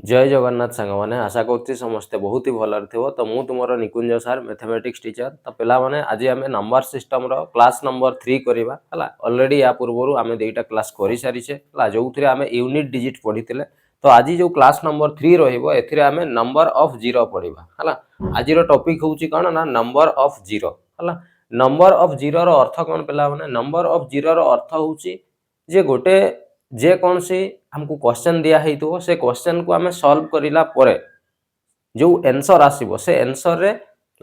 जय जगन्नाथ सांग मैंने आशा कर समस्ते बहुत ही भल थो। तो मुझ तुम निकुंज सार मैथमेटिक्स टीचर। तो पे आज आम नंबर सिस्टम क्लास नंबर 3 करवा अलरेडी या पूर्व आम दुईटा क्लास कर सारीचे जो थे आम यूनिट डिजिट पढ़ी। तो आज जो क्लास नंबर 3 रही नंबर ऑफ जीरो पढ़ा है। आज टॉपिक हूँ कौन ना नंबर ऑफ जीरो है। नंबर ऑफ जीरो अर्थ कौन पे नंबर ऑफ जीरो अर्थ हूँ जे गोटे जे कौन सी हमको क्वेश्चन दिया है तो से क्वेश्चन को आम सॉल्व करिला परे जो आंसर आसीबो से आंसर रे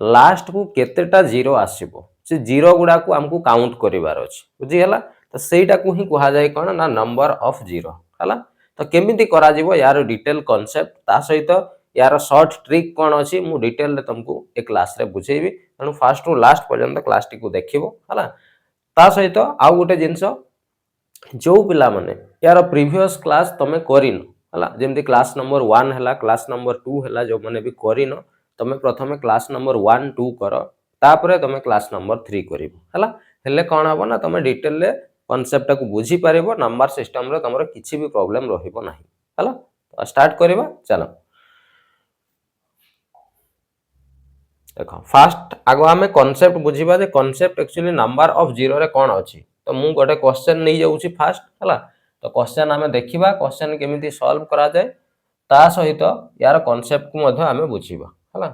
लास्ट को केतेटा जीरो आसीबो से जीरो गुडा को हमको काउंट करिवार अछि बुझी हला। तो सेटा को ही कहा जाय कोन ना नंबर ऑफ जीरो हला। तो केमिति करा जिवो यार डिटेल कांसेप्ट ता सहित यार शॉर्ट ट्रिक कौन अच्छी मु डिटेल रे तुमको एक क्लास रे बुझेबी। तेणु फास्ट रु लास्ट पर्यंत क्लास टी को देखिबो हला। ता सहित आउ गोटे जिंस जो पिला माने यार प्रीवियस क्लास तमे करिन हला जेमति क्लास नंबर 1 हला क्लास नंबर 2 हला जो माने भी करिन तमे प्रथमे क्लास नंबर 1 2 करो तापरे तमे क्लास नंबर 3 करिवो हला। हेले कोन हबो ना तमे डिटेल रे कांसेप्ट को बुझी पारिबो नंबर सिस्टम रे तमरो किछि भी प्रॉब्लम रहिबो नाही हला। तो स्टार्ट करबा चलो देखो फास्ट आगो आमे कांसेप्ट बुझीबा जे concept actually number of zero रे कोन अछि। तो मु गोटे क्वेश्चन नहीं जाउची फास्ट हला। तो क्वेश्चन आमे देखिबा क्वेश्चन केमिति सॉल्व करा जाय ता सहित यार कांसेप्ट को मध्य आमे बुझीबा हला।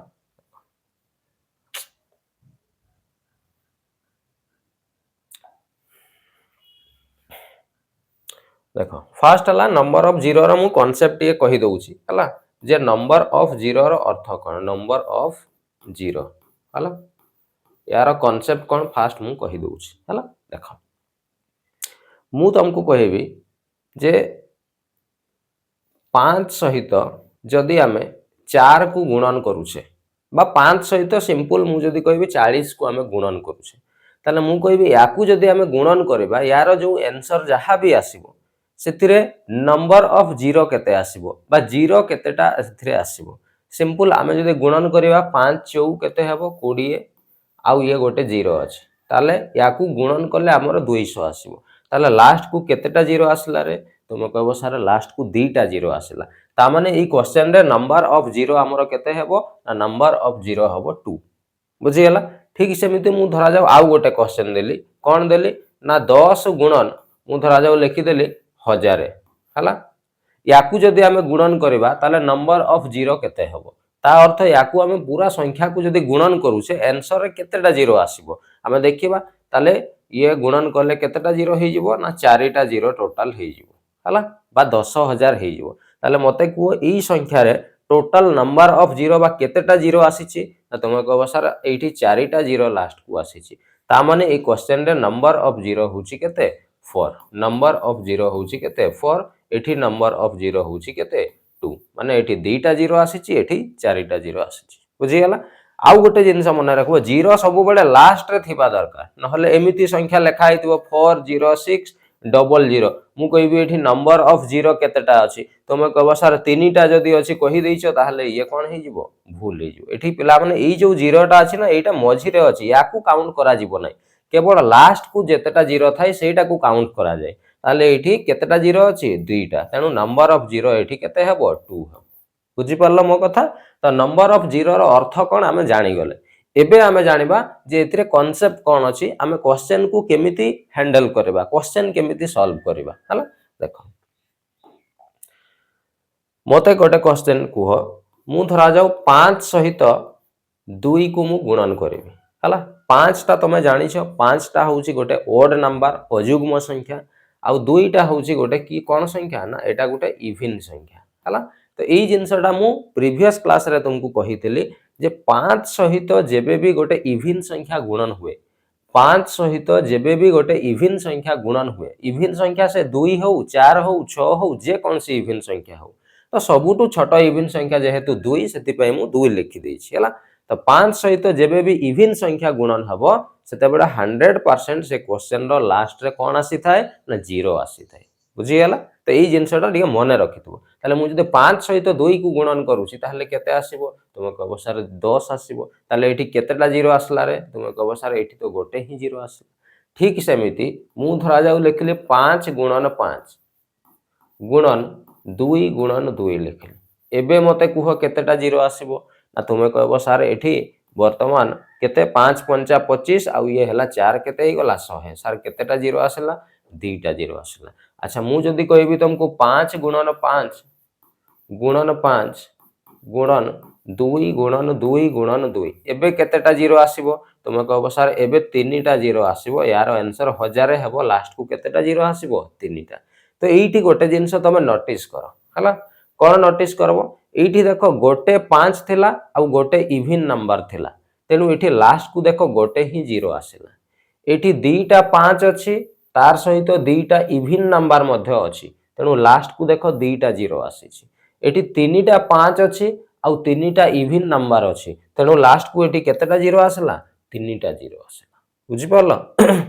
देखो फास्ट हला नंबर ऑफ जीरो रो मु कांसेप्ट ये कहि दउची हला जे नंबर ऑफ जीरो रो अर्थ कोन नंबर ऑफ जीरो हला। यार कांसेप्ट कोन फास्ट मु कहि दउची हला। देखो मु तुमको कहबी जे 5 सहित जदि आमे 4 को गुणन करूछे बा 5 सहित सिंपल मु जदि कहबी 40 को आमे गुणन करूछे ताले मु कहबी याकू जदि आमे गुणन करबा यार जो आंसर जहा भी आसीबो सेतिरे नंबर ऑफ जीरो केते आसीबो बा जीरो केतेटा एथिरे आसीबो। सिंपल आमे जदि गुणन करबा 5 चौ केते हेबो 20 आउ ये गोटे जीरो अछि ताले याकू गुणन करले हमर 200 आसीबो। ताले लास्ट को केतेटा जीरो आसला रे तुम कहबो सर लास्ट को दुईटा जीरो आसला ता माने ई क्वेश्चन रे नंबर ऑफ जीरो हमर केते हेबो ना नंबर ऑफ जीरो हेबो 2 बुझी गेला। ठीक सेमिति मु धरा जाऊ आउ गोटे क्वेश्चन देली कोन देली ना 10 गुणन मु धरा जाऊ लिखि देली 1000 हला। याकू जदि आमे गुणन करबा ताले नंबर ऑफ जीरो केते हेबो ता अर्थ याकू आमे पूरा संख्या को जदि गुणन करू से आंसर रे केतेटा जीरो आसीबो आमे देखिबा ताले ये गुणन करले केतेटा जीरो हे जिवो ना 4टा जीरो टोटल हे जिवो हला बा 10000 हे जिवो। ताले मते को ई संख्या रे टोटल नंबर ऑफ जीरो बा केतेटा जीरो आसीची ना तुम कहबो सर एठी 4टा जीरो लास्ट को आसीची ता माने ई क्वेश्चन रे नंबर ऑफ जीरो होची केते 4 नंबर ऑफ जीरो होची केते 4 एठी नंबर ऑफ जीरो होची केते 2 माने एठी दुईटा जीरो आसीची एठी 4टा जीरो आसीची बुझी गेला। आउ गोटे जिनस मन रखबो जीरो सब बेले लास्ट रे थिबा दरकार नहले एमिति संख्या लेखा हितबो 406 डबल जीरो मु कहबी एठी नंबर ऑफ जीरो केतेटा अछि तुम कहबो सर तीनटा जदी अछि कहि दैछो ताहले ये कोन हे जिवो भूल हे जिवो। एठी पिला माने ई जो जीरोटा अछि ना एटा मझी रे अछि याकू काउंट करा जिवो नै केवल लास्ट को जेतेटा जीरो थाई सेटा को काउंट करा जाय ताहले एठी केतेटा जीरो अछि दुईटा तेनु नंबर ऑफ जीरो एठी केते हेबो 2 बुझी परलो मो कथा। तो नंबर ऑफ जीरो रो अर्थ कोन आमे जानि गले एबे आमे जानिबा जे एथिरे कांसेप्ट कोन अछि आमे क्वेश्चन को केमिति हैंडल करबा क्वेश्चन केमिति सॉल्व करबा हला। देखो मोते गोटे क्वेश्चन कुह मु धरा जाऊ 5 सहित 2 को मु गुणन करबी हला। 5 ता तमे जानि छ 5 ता होउची गोटे ओड नंबर अयुग्म संख्या आउ 2 टा होउची गोटे की कोन संख्या ना एटा गोटे इवन संख्या हला। तो एई जिंसटा मु प्रीवियस क्लास रे तुमको कहितली जे 5 सहित जेबे भी गोटे इवन संख्या गुणन हुए 5 सहित जेबे भी गोटे इवन संख्या गुणन हुए इवन संख्या से 2 हो 4 हो 6 हो जे कौन सी इवन संख्या हो तो सबुटू छोट इवन संख्या जेहेतु 2 सेति पय मु 2 लिखि देछि हला। तो 5 सहित जेबे भी इवन संख्या गुणन हबो सेते बेडा 100% से क्वेश्चन रो लास्ट रे कोन आसी थाए ना जीरो आसी थाए बुझी गेला। तो एई जिंसटा ठीक मने रखिथबो ताले मु जदि 5 सहित 2 को गुणन करूची ताले केते आसीबो तुम कहबो सर 10 आसीबो ताले एठी केतेटा जीरो आसला रे तुम कहबो सर एठी तो गोटे ही जीरो आसी। ठीक सेमिति मु धरा जाऊ लिखले 5 गुणन 5 गुणन 2 गुणन 2 लिखले एबे मते कुह केतेटा जीरो आसीबो ना तुमे कहबो सर एठी वर्तमान केते 5 पंचा 25 आउ ये हला 4 केते ही गला 100 सर केतेटा जीरो आसला दीटा जीरो आसला। अच्छा मु जदी कहबी तुमको 5 गुणन 5 गुणन 5 गुणन 2 गुणन 2 गुणन 2 एबे केतेटा जीरो आसीबो तुमे कहबो सर एबे 3टा जीरो आसीबो यार आंसर 1000 हेबो लास्ट को केतेटा जीरो आसीबो 3टा। तो एठी गोटे जिंस तमे नोटिस करो हला कोन नोटिस करबो एठी देखो गोटे 5 थिला आ गोटे इवन नंबर थिला तेनु एठी लास्ट को देखो गोटे ही जीरो आसीला एठी दीटा 5 अछि तार सहित दीटा इवन नंबर मध्ये अछि तेनु लास्ट को देखो दीटा जीरो आसीछि एठी 3टा 5 अछि आ 3टा इवन नंबर अछि तेनु लास्ट को एठी केतेटा जीरो आसला 3टा जीरो आसला बुझि परलो।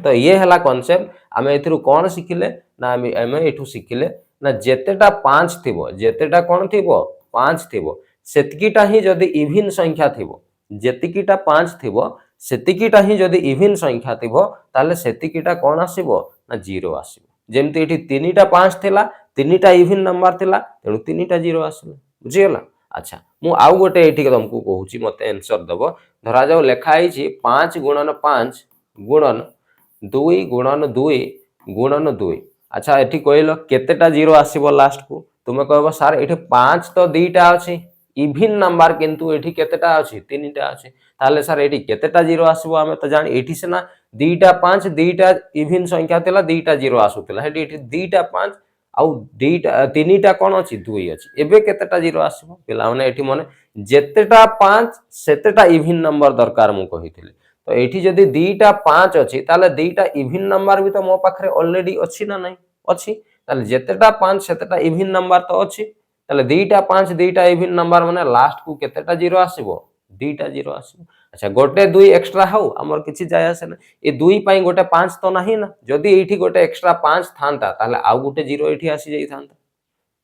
तो ये हला कांसेप्ट आमे एथिरु कोन सिखिले ना आमे एठु सिखिले ना जेतेटा 5 थिबो जेतेटा कोन थिबो 5 थिबो सेतिकीटा ही जदी इवन संख्या थिबो जेतिकीटा 5 थिबो सेतिकीटा ही जदी इवन संख्या थिबो ताले सेतिकीटा कोन आसीबो ना जीरो आसीबो जेमति एठी 3टा 5 थिला 3टा इवन नंबर थिला तेनु 3टा जीरो आसीला बुझियला। अच्छा मु आउ गोटे एठी तुमको कहूची मते आंसर दबो धरा जाऊ लेखा आइछि 5 गुणन 5 गुणन 2 गुणन 2 गुणन 2। अच्छा एठी कहलो केतेटा जीरो आसीबो लास्ट को तुमे कहबो सर एठी 5 तो दीटा अछि इवन नंबर किंतु एठी केतेटा अछि 3टा अछि ताले सर एठी केतेटा जीरो आसीबो हमें तो जान एठी सेना दीटा 5 दीटा इवन संख्या थिला दीटा जीरो आसुतिला हेठी एठी दीटा 5 आउ दीटा 3टा कोन अछि 2 अछि एबे केतेटा जीरो आसीबो पिला माने एठी माने जेतेटा 5 सेतेटा इवन नंबर दरकार मु कहिथिले तो एठी जदी दीटा 5 अछि ताले दीटा इवन नंबर भी तो मो पाखरे ऑलरेडी अछि ना नहीं अछि ताले जेतेटा 5 सेतेटा इवन नंबर तो अछि ताले दीटा 5 दीटा इवन नंबर माने लास्ट को केतेटा जीरो आसीबो दीटा जीरो आसीबो। अच्छा गोटे 2 एक्स्ट्रा हाउ हमर किछि जाय आसे ना ए 2 पई गोटे 5 तो नाही ना जदी एठी गोटे एक्स्ट्रा 5 थांता ताले आउ गोटे जीरो एठी आसी जाई थांता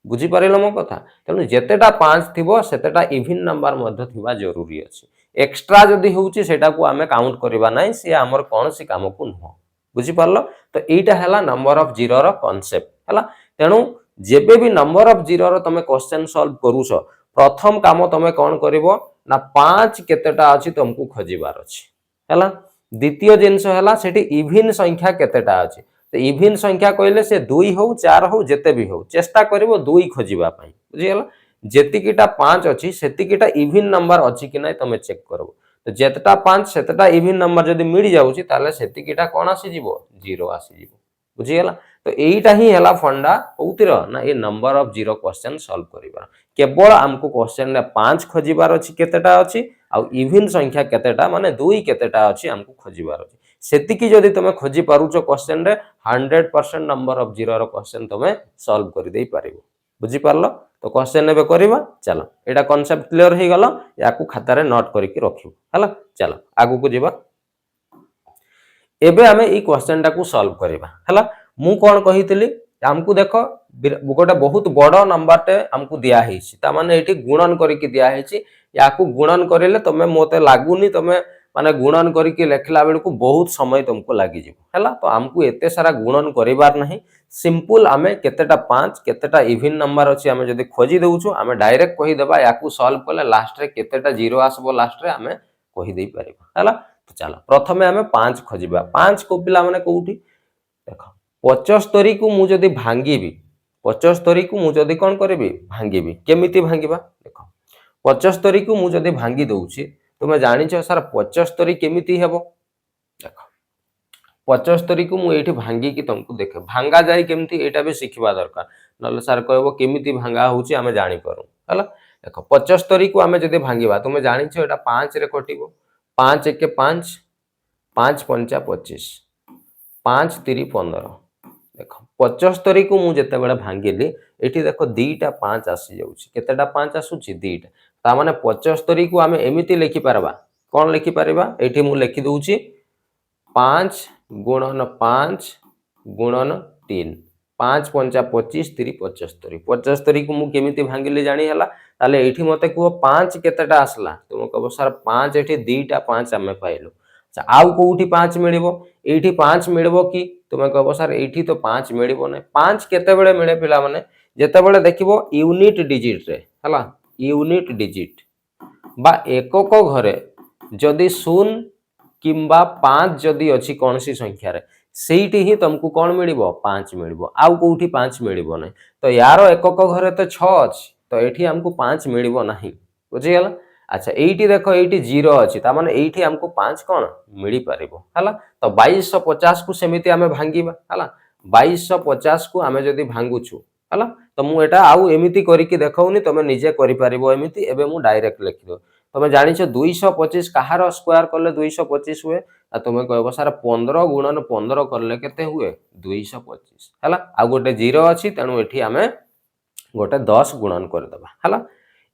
बुझी परिलो मो कथा तेनु जेतेटा 5 थिबो सेतेटा इवन नंबर मध्ये थिबा जरूरी अछि एक्स्ट्रा जदी होउची सेटा को आमे काउंट करबा नाही से हमर कोनसी काम को न बुझी परलो। तो एटा हला number of zero row concept हला तेनु जेबे भी नंबर ऑफ जीरो रो तमे क्वेश्चन सॉल्व करूछो प्रथम काम तमे कोन करिवो ना 5 केतेटा अछि तुमको खोजिबार अछि हला द्वितीय जिंस हला सेठी इवन संख्या केतेटा अछि तो इवन संख्या कहले से 2 हो 4 हो जेते भी हो चेष्टा करिवो 2 खोजिबा पई बुझियला जेतिकीटा 5 अछि सेतिकीटा इवन नंबर अछि कि नै तमे चेक करबो तो जेतटा 5 सेतटा इवन नंबर जदी मिल जाउची ताले सेतिकीटा कोन आसी जीवो जीरो आसी जीवो बुझियला। तो एटा ही हला फंडा कोउतिर ना ए number of zero question solve करिबा केवल हमको क्वेश्चन ने 5 खोजिबार अछि केतेटा अछि आ इवन संख्या केतेटा माने 2 केतेटा अछि हमको खोजिबार अछि सेतिकी जदी तमे खोजि पारुचो क्वेश्चन रे 100% number of zero row question तमे सॉल्व करि देई पारिबो बुझी पारलो। तो क्वेश्चन नेबे करिबा चलो एटा कांसेप्ट क्लियर हे गलो याकू खाता रे नोट करके रखिबो हला चलो आगु को जेबा एबे हमें ई क्वेश्चन टा को सॉल्व करिबा हला मु कोन कहितली हमकू देखो गोटे बहुत बड़ नंबर टे हमकू दिया हेछि ता माने एठी गुणन करके दिया हेछि याकू गुणन करिले तमे मोते लागुनी तमे माने गुणन करके लेखला बेल को बहुत समय तुमको लागि जिवो हला। तो हमकू एते सारा गुणन करिवार नाही सिंपल आमे केतेटा 5 केतेटा इवन नंबर अछि आमे जदी खोजि देउछु आमे डायरेक्ट कहि देबा याकू सॉल्व करले लास्ट रे केतेटा जीरो आसबो लास्ट रे आमे कहि देई परिबा हला। तो चलो प्रथमे आमे 5 खोजिबा 5 को पिला माने कोउठी देखो 75 को मु जदी भांगीबी 75 को मु जदी कोन करबी भांगीबी केमिति भांगीबा देखो 75 को मु जदी भांगी दउची तुमे जानि छ सर 75 केमिति हेबो देखो 75 को मु एठी भांगी की तुमको देखे भांगा जाय केमिति एटा भी सिखबा दरकार नले सर कहबो केमिति भांगा होची आमे जानि करू हला। देखो 75 को आमे जदी भांगीबा तुमे जानि छ एटा 5 रे कटिबो 5 1 5 5 5 25 5 3 15 देखो 75 को मु जते बेले भांगीली एठी देखो दीटा 5 आसी जाउची केतेटा 5 आसुची दीटा ता माने 75 को आमे एमिति लिखि परबा कोन लिखि परबा एठी मु लिखि दउची 5 गुणन 5 गुणन 3 5 5 25 3 75 75 को मु केमिति भांगीली जानि हला ताले एठी मते को 5 केतेटा आसला तुम कहबो सर 5 एठी दीटा 5 आमे पाइलो अच्छा आउ कोउठी 5 मिलिबो एठी 5 मिलिबो कि तुम कहबो सर एठी तो 5 मिलिबो नै 5 केते बेले मिले पिला माने जेते बेले देखिबो यूनिट डिजिट रे हला यूनिट डिजिट बा एकक घरे जदि 0 किंबा 5 जदि अछि कौन सी संख्या रे ସେଇଠି ହିଁ ତମକୁ କଣ ମିଳିବ 5 ମିଳିବ ଆଉ କୋଉଠି 5 ମିଳିବ ନାହିଁ ତ यार एकक घरे तो 6 ଅଛି ତ ଏଠି हमको 5 ମିଳିବ ନାହିଁ ବୁଝିଗଲା अच्छा एठी देखो एठी 0 अछि ता माने एठी हमको 5 कोन मिली परिबो हला तो 2250 को सेमिति हमें भांगीबा हला 2250 को हमें जदी भांगुछु हला तो मु एटा आउ एमिति करी कि देखौनी तमे निजे करि परिबो एमिति एबे मु डायरेक्ट लिखि दो तमे जानिछो 225 कहार स्क्वायर करले 225 हुए आ तमे कहबो सारा 15 गुणन 15 करले केते हुए 225 हला आ गोटे 0 अछि तणु एठी हमें गोटे 10 गुणन कर दबा हला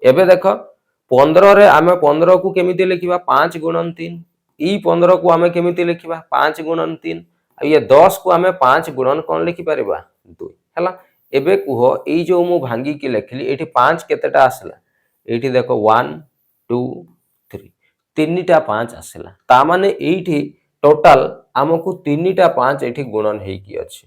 एबे देखो 15 रे आमे 15 को केमिति लिखिबा 5 गुणन 3 ई 15 को आमे केमिति लिखिबा 5 गुणन 3 आ ये 10 को आमे 5 गुणन कोन लिखि परिबा 2 हला एबे कुहो ई जो मु भांगी कि लिखली एठी 5 केतेटा आसला एठी देखो 1 2 3 तीनटा 5 आसला ता माने एठी टोटल हमकु तीनटा 5 एठी गुणन हेई कि अछि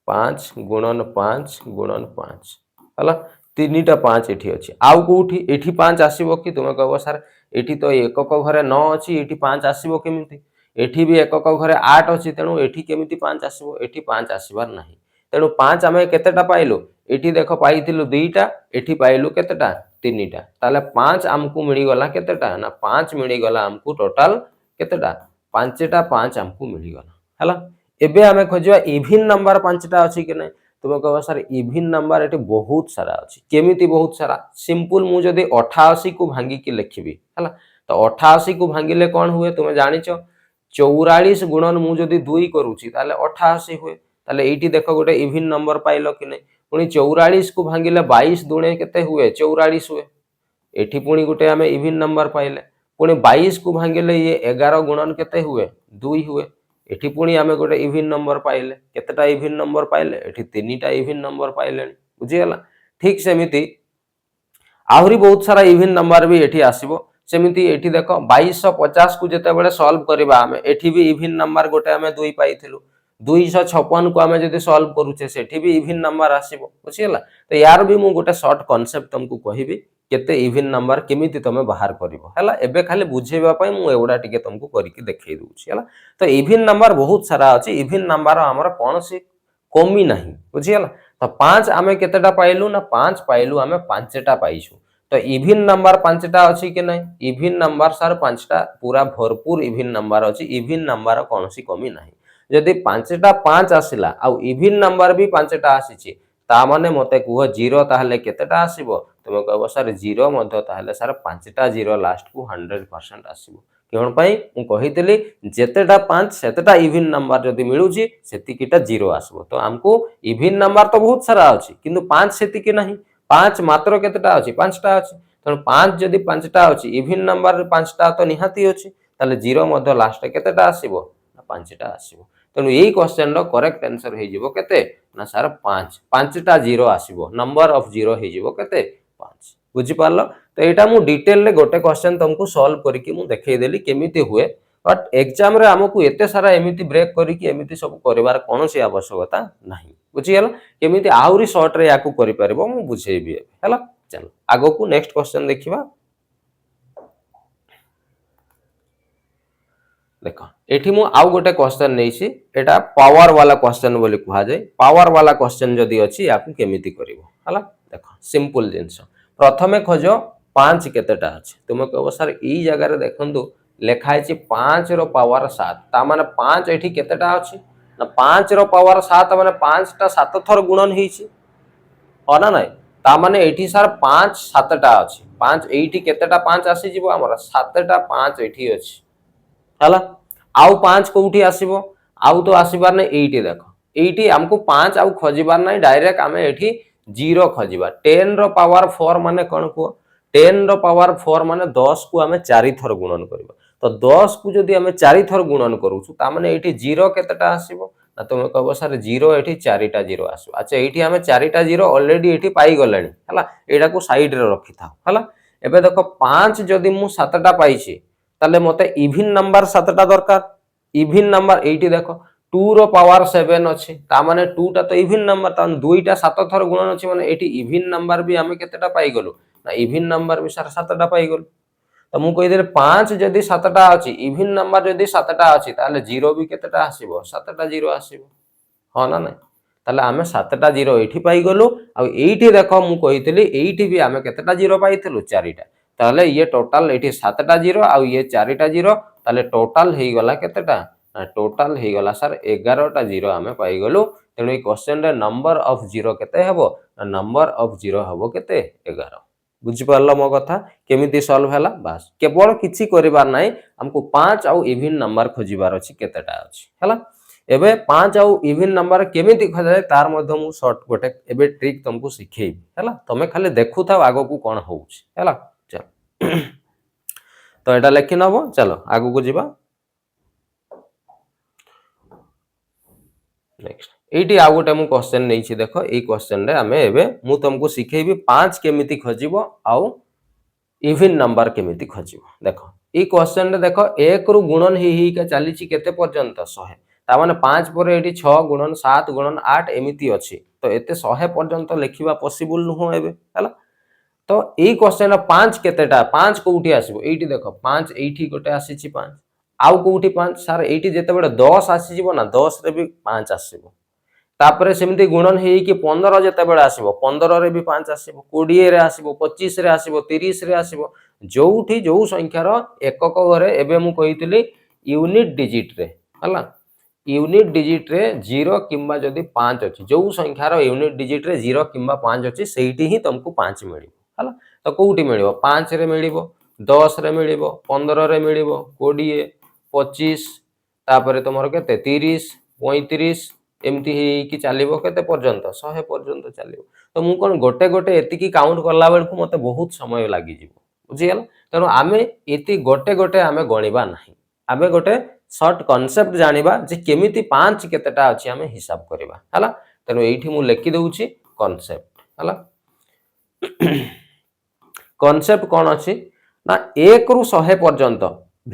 5 गुणन 5 गुणन 5 हला तीनटा 5 एठी अछि आउ कोठी एठी 5 आसीबो कि तुमे कहबो सर एठी तो एकक घरे 9 अछि एठी 5 आसीबो केमिति एठी भी एकक घरे 8 अछि तेनु एठी केमिति 5 आसीबो एठी 5 आसीबार नाही तेनु 5 हमें केतेटा पाइलो एठी देखो पाइथिलु दुईटा एठी पाइलु केतेटा तीनटा ताले 5 हमकु मिली गला केतेटा ना 5 मिली गला हमकु टोटल केतेटा 5टा 5 हमकु मिली गला हला एबे हमें खोजवा इवन नंबर 5टा अछि कि नै तुम कह सर इवन नंबर एटी बहुत सारा अच्छी केमिति बहुत सारा सिंपल मु जदि 88 को भांगी की लिखिबी हला तो 88 को भांगिले कौन हुए तुम जानिछ 44 गुणन मु जदि 2 करूची ताले 88 हुए ताले एठी देखो गोटे इवन नंबर पाइलो कि नै पुनी 44 को भांगिले 22 दुणे केते हुए 44 हुए एठी पुनी गोटे हमें इवन नंबर पाइले पुनी 22 को भांगिले ये 11 गुणन केते हुए 2 हुए एठी पुनी आमे गोटे इवन नंबर पाइले केतेटा इवन नंबर पाइले एठी तीनटा इवन नंबर पाइले बुझिगला ठीक सेमिति आहुरी बहुत सारा इवन नंबर भी एठी आसीबो सेमिति एठी देखो 2250 को जते बेले सॉल्व करबा हमें एठी भी इवन नंबर गोटे हमें 2 पाइथिलु 256 को हमें जदि सॉल्व करूचे सेठी भी इवन नंबर आसीबो बुझिगला तो यार भी मु गोटे शॉर्ट कांसेप्ट तुमको कहिबी केते इवन नंबर केमिति तमे बाहर करिवो हला एबे खाली बुझेबा पई मु एवडा टिके तुमको करिकि देखै दूची हला तो इवन नंबर बहुत सारा अछि इवन नंबर हमर कोनसी कमी नाही बुझियला तो 5 आमे केतेटा पाइलु ना 5 पाइलु आमे 5टा पाइछु तो इवन नंबर 5टा अछि कि नाही इवन नंबर सर 5टा पूरा भरपूर इवन नंबर अछि इवन नंबर कोनसी कमी नाही जदि 5टा 5 आसिला आ इवन नंबर भी 5टा आसीची ता माने मते कुह 0 ताहले केतेटा आसीबो तुम कहबो सर 0 मध्ये ताहले सर 5टा 0 लास्ट को 100% आसीबो केवण पई मु कहितली जेतेटा 5 सेतेटा इवन नंबर जदि मिलुची सेतिकिटा 0 आसबो तो हमको इवन नंबर तो बहुत सारा अछि किंतु 5 सेतिकि नहीं 5 मात्र केतेटा अछि 5टा अछि तो 5 जदि 5टा अछि इवन नंबर 5टा तो निहाती अछि ताले 0 मध्ये लास्ट केतेटा आसीबो 5टा आसीबो तेनु एई क्वेश्चन रो करेक्ट आंसर हे जिवो केते ना सर 5 5टा 0 आसीबो नंबर ऑफ 0 हे जिवो केते 5 बुझी पारलो तो एटा मु डिटेल ले गोटे क्वेश्चन तुमको सॉल्व करके मु देखै देली केमिति हुए बट एग्जाम रे हमकु एते सारा एमिति ब्रेक करके एमिति सब करबार कोनोसी आवश्यकता नाही बुझी गेल केमिति आउरी शॉर्ट रे याकू करि परबो मु बुझेबी हैला चलो आगो को नेक्स्ट क्वेश्चन देखिबा देखो एठी मु आउ गोटे क्वेश्चन नैसी एटा पावर वाला क्वेश्चन बोली कहा जाय पावर वाला क्वेश्चन जदी अछि याकू केमिति करबो हला देखो सिंपल जिंस प्रथमे खोजो 5 केतेटा अछि तुम कहबो सर ई जगह रे देखंतु लेखा अछि 5 रो पावर 7 ता माने 5 एठी केतेटा अछि ना 5 रो पावर 7 माने 5 टा 7 थर गुणन हेछि होना नै ता माने एठी सर 5 7 टा अछि 5 एठी केतेटा 5 आसी जिवो हमर 7 टा 5 एठी अछि हला आउ 5 कोठी आसीबो आउ तो आसीबार नै एठी देखो एठी हमको 5 आउ खोजिबार नै डायरेक्ट हमें एठी 0 खोजिबा 10 रो पावर 4 माने कोन को 10 रो पावर 4 माने 10 को हमें 4 थर गुणन करबा तो 10 को जदी हमें 4 थर गुणन करूछु ता माने एठी 0 केतेटा आसीबो ना तुम कहबो सर 0 एठी 4टा 0 आसो अच्छा एठी हमें 4टा 0 ऑलरेडी एठी पाई गलानी हला एडा को साइड रे रखि थाओ हला एबे देखो 5 जदी मु 7टा पाइछि ताले मते इवन नंबर 7टा दरकार इवन नंबर एठी देखो 2 रो पावर 7 अछि ता माने 2 टा तो इवन नंबर ता 2टा 7 थर गुणन अछि माने एठी इवन नंबर भी हमें केतेटा पाई गलो ना इविन नंबर भी सार 7टा पाइगलु तो मु कहीदेली 5 जदि 7टा अछि इविन नंबर जदि 7टा अछि ताले 0 भी केतेटा आसीबो 7टा 0 आसीबो हाँ ना नहीं ताले आमे 7टा 0 एठी पाइगलु आ एठी देखो मु कहितली एठी भी आमे केतेटा 0 पाइथलु 4टा ताले ये टोटल एठी 7टा 0 आ ये 4टा 0 ताले टोटल हेई गला केतेटा टोटल हेई गला सर 11टा 0 आमे पाइगलु तेणु ए क्वेश्चन रे नंबर ऑफ 0 केते हेबो नंबर ऑफ 0 हेबो केते 11 बुझी पारलो मो कथा केमिति सॉल्व हैला बस केवल किछि करिबार नाही हमको 5 आउ इविन नंबर खोजिबार अछि केतेटा अछि हैला एबे 5 आउ इविन नंबर केमिति खोजाय तार मध्य मु शॉर्ट गोटे एबे ट्रिक तुमको सिखेबी हैला तमे खाली देखु थाओ आगो को कोन होउछि हैला चल तो एटा लेखि नबो चलो आगो को जिबा नेक्स्ट एटी आ गोटे मु क्वेश्चन नै छी देखो ए क्वेश्चन रे हमें एबे मु तुमको सिखेबी 5 केमिति खोजिबो आउ इविन नंबर केमिति खोजिबो देखो ए क्वेश्चन रे देखो 1 रु गुणन ही के चली छी केते पर्यंत 100 ता माने 5 पर एटी 6 गुणन 7 गुणन 8 एमिति अछि तो एते 100 पर्यंत लेखिबा पॉसिबल नुहो एबे हला तो ए क्वेश्चन 5 केतेटा 5 कोउठी आसीबो एटी देखो 5 एठी गोटे आसी छी 5 आउ कोउठी 5 सर एटी जेते बडे 10 आसी जीवो ना 10 रे भी 5 आसीबो तापरे सेमती गुणन हेई कि 15 जेते बेले आसीबो 15 रे भी 5 आसीबो 20 रे आसीबो 25 रे आसीबो 30 रे आसीबो जोउठी जो संख्यार एकक घरे एबे मु कहितली यूनिट डिजिट रे हला यूनिट डिजिट रे 0 किंबा जदी 5 अछि जो संख्यार यूनिट डिजिट रे 0 किंबा 5 अछि सेहिटी ही तुमको 5 मिलिबो हला तो कोउठी मिलिबो 5 रे मिलिबो 10 रे मिलिबो 15 रे मिलिबो 20 25 तापरे तमरो केते 30 35 एमती कि चलिबो केते पर्यंत 100 पर्यंत चलिबो तो मु कोन गोटे गोटे एतिकी काउंट करला बेल को मते बहुत समय लागि जिवो बुझियला तनो आमे एति गोटे गोटे आमे गणिबा नाही आमे गोटे शॉर्ट कांसेप्ट जानिबा जे केमिति 5 केतेटा अछि आमे हिसाब करबा हला तनो एठी मु लेखि दउची कांसेप्ट हला कांसेप्ट कोन अछि ना 1 रु 100 पर्यंत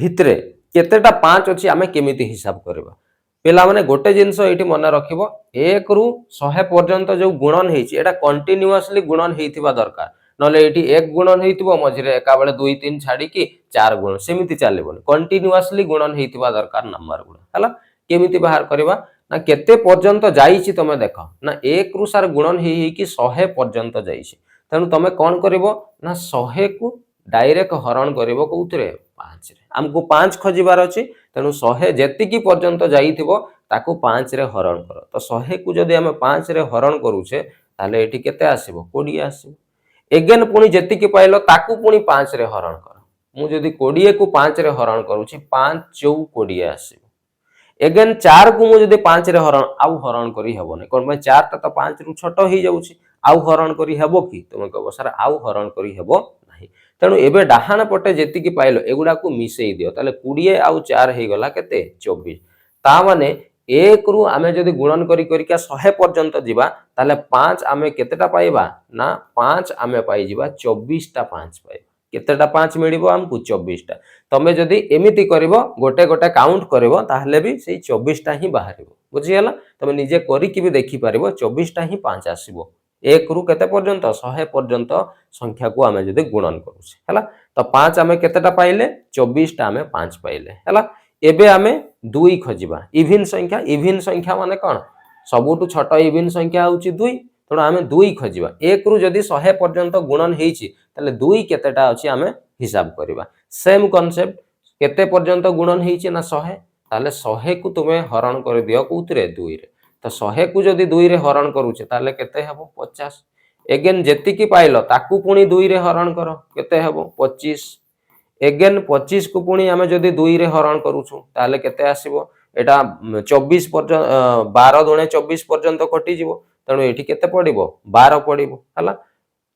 भितरे केतेटा 5 अछि आमे केमिति हिसाब करबा पेला माने गोटे जिंस एठी मन रखिबो 1 रु 100 पर्यंत जो गुणन हेछि एटा कंटीन्यूअसली गुणन हेइथिबा दरकार नले एठी 1 गुणन हेइथिबो मझिरे एका बेले 2 3 छाडी कि 4 गुण सेमिति चालिबोनी कंटीन्यूअसली गुणन हेइथिबा दरकार नंबर गुण हला केमिति बाहर करबा ना केते पर्यंत जाईछि तमे देखो ना 1 रु सर गुणन हेइ कि 100 पर्यंत जाईछि तनु तमे कोन करबो ना 100 को डायरेक्ट हरण करबो कोउतरे 5 रे हमको 5 खोजिबार अछि तेनु 100 जेतिकी पर्यंत जाईथिबो ताकू 5 रे हरण करो तो 100 को जदी हम 5 रे हरण करूछे ताले एठी केते आसीबो 20 आसीबो एगेन पुनी जेतिकी पाइलो ताकू पुनी 5 रे हरण करो मु जदी 20 को 5 रे हरण करूछि 5 4 20 आसीबो एगेन 4 को मु जदी 5 रे हरण आउ हरण करी हेबोनी कोन भाई 4 ता तो 5 रु छोटो ही जाउछि आउ हरण करी हेबो कि तुम कहबो सर आउ हरण करी हेबो नाही तेणु एबे डाहाण पटे जेतिकी पाइलो एगुडा को मिसेई दियो ताले 20 आउ 4 हे गला केते 24 ता माने 1 रु आमे जदी गुणन करी करिका 100 पर्यंत जिबा ताले 5 आमे केतेटा पाइबा ना 5 आमे पाइ जिबा 24 टा 5 पाइबा केतेटा 5 मिलिबो हमकु 24 टा तमे जदी एमिति करबो गोटे गोटे काउंट करबो ताहले भी सेही 24 टा ही बाहरिबो बुझियला तमे निजे करी कि भी देखि पारिबो 24 टा ही 5 आसीबो 1 रु केते पर्यंत 100 पर्यंत संख्या को आमे जदी गुणन करूछे हला तो 5 आमे केतेटा पाइले 24 टा आमे 5 पाइले हला एबे आमे 2 खोजिबा इविन संख्या माने कोन सबुटु छोट इविन संख्या होउची 2 तणो आमे 2 खोजिबा 1 रु जदी 100 पर्यंत गुणन हेइची तले 2 केतेटा अछि आमे हिसाब करबा सेम कांसेप्ट केते पर्यंत गुणन हेइची ना 100 ताले 100 को तुमे हरण कर दियो कुतरे 2 रे तो 100 को जदी 2 रे हरण करूचे ताले केते हेबो 50 एगेन जेतिकी पाइलो ताकू पुनी 2 रे हरण करो केते हेबो 25 एगेन 25 को पुनी आमे जदी 2 रे हरण करूछु ताले केते आसीबो एटा 24 पर्यंत 12 दुणे 24 पर्यंत कटि जिवो तणो एठी केते पडिबो 12 पडिबो हला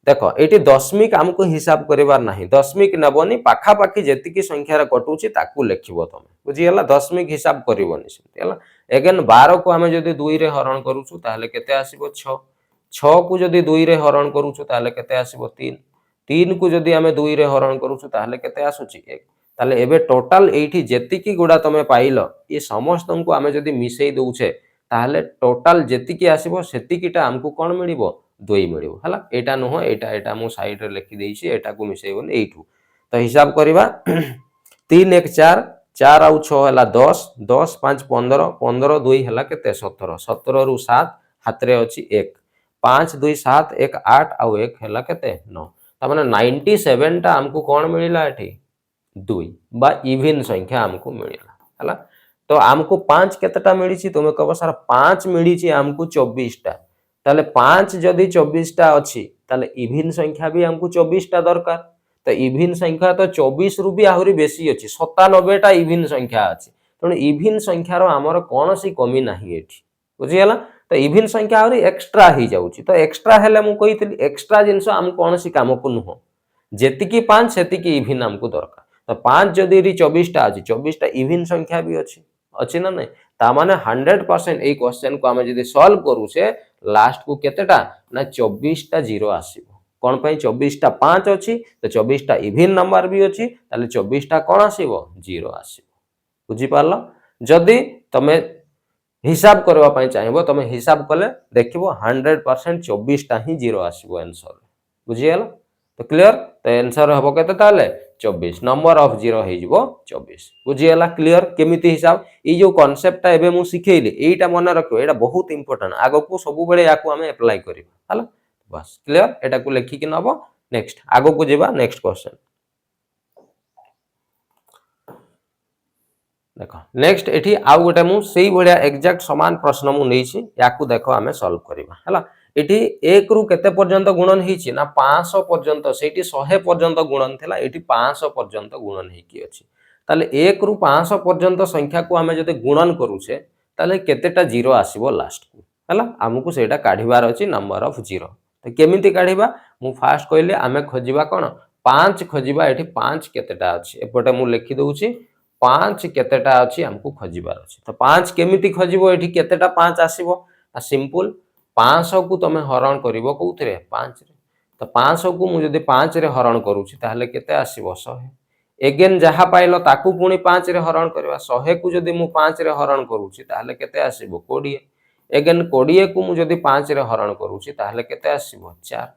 देखो एठी दशमिक हमको हिसाब करिवार नाही दशमिक नबोनी पाखा पाखी जेतिकी संख्या रे कटुची ताकू लेखिबो तमे बुझी हला दशमिक हिसाब करिवोनी सेमती हला एगेन 12 को आमे जदी 2 रे हरण करूछु ताले केते आसीबो 6 6 को जदी 2 रे हरण करूछु ताले केते आसीबो 3 3 को जदी आमे 2 रे हरण करूछु ताले केते आसुची 1 ताले एबे टोटल एठी जेतिकी गुडा तमे पाइलो ए समस्त को आमे जदी मिसेई दउछे ताले टोटल जेतिकी आसीबो सेतिकीटा हमको कोन मिलिबो दुई मिल है एटा नुह एटा मु साइड रे लिखि देइछि एटा को मिसेइबोनी एठू तो हिसाब करबा 3 1 4 4 आउ 6 है 10 10 5 15 15 2 है केते 17 17 रु 7 हाथ रे अछि 1 5 2 7 1 8 आउ 1 है केते 9 ता माने 97 टा हमको कोन मिलिला एठी 2 बा इवन संख्या हमको मिलिला हला तो हमको 5 केतेटा मिलिछि तुमे कहबो सर 5 मिलिछि हमको 24 टा ताले 5 जदी 24 टा अछि ताले इवन संख्या भी हमको 24 टा दरकार तो इवन संख्या तो 24 रु भी आहुरी बेसी अछि 97 टा इवन संख्या अछि तण इवन संख्या रो हमर कोनोसी कमी नाही एठी बुझियला तो इवन संख्या आहुरी एक्स्ट्रा ही जाउछि तो एक्स्ट्रा हेले मु कहितली एक्स्ट्रा जिंस हम कोनोसी काम को नुह जेतिकी 5 सेतिकी इवन हमको दरकार तो 5 जदी 24 टा अछि 24 टा इवन संख्या भी अछि अछि ना नहीं ता माने 100% ए क्वेश्चन को हम जदी सॉल्व करू से लास्ट को केतेटा ना 24 टा जीरो आसीबो कोन पई 24 टा 5 अछि तो 24 टा इवन नंबर भी अछि ताले 24 टा कोन आसीबो जीरो आसीबो बुझी पारलो जदी तमे हिसाब करबा पई चाहिबो तमे हिसाब कले देखिबो 100% 24 टा ही जीरो आसीबो आंसर बुझियला तो क्लियर तो आंसर हबो केते ताले 24 नंबर ऑफ जीरो हे जिवो 24 बुझियला क्लियर केमिति हिसाब ई जो कांसेप्ट ता एबे मु सिखेइली एटा मन रखो एटा बहुत इंपोर्टेंट आगो को सब बेले याकू हमें अप्लाई करिबा हला बस क्लियर एटा को लेखि कि नबो नेक्स्ट आगो को जेबा नेक्स्ट क्वेश्चन देखो नेक्स्ट एठी आउ गोटे मु सेही भलिया एग्जैक्ट समान प्रश्न मु नैछि याकू देखो हमें सॉल्व करिबा हला एठी 1 रु केते पर्यंत गुणन हिछि ना 500 पर्यंत सेठी 100 पर्यंत गुणन थिला एठी 500 पर्यंत गुणन हेकी अछि ताले 1 रु 500 पर्यंत संख्या को हमें जदि गुणन करूछे ताले केतेटा जीरो आसीबो लास्ट को हला हमकु सेटा काढिबार अछि नंबर ऑफ जीरो तो केमिति काढिबा मु फास्ट कहले हमें खोजिबा कोन 5 खोजिबा एठी 5 केतेटा अछि एपटे मु लिखि दउछि 5 केतेटा अछि हमकु खोजिबार अछि तो 5 केमिति खोजिबो एठी केतेटा 5 आसीबो आ सिंपल 500 को तमे हरण करिवो कोउथरे 5 रे तो 500 को मु जदी 5 रे हरण करूछि ताहले केते आसीबो 100 एगेन जहा पाइलो ताकू पुनी 5 रे हरण करबा 100 को जदी मु 5 रे हरण करूछि ताहले केते आसीबो 20 एगेन 20 को मु जदी 5 रे हरण करूछि ताहले केते आसीबो 4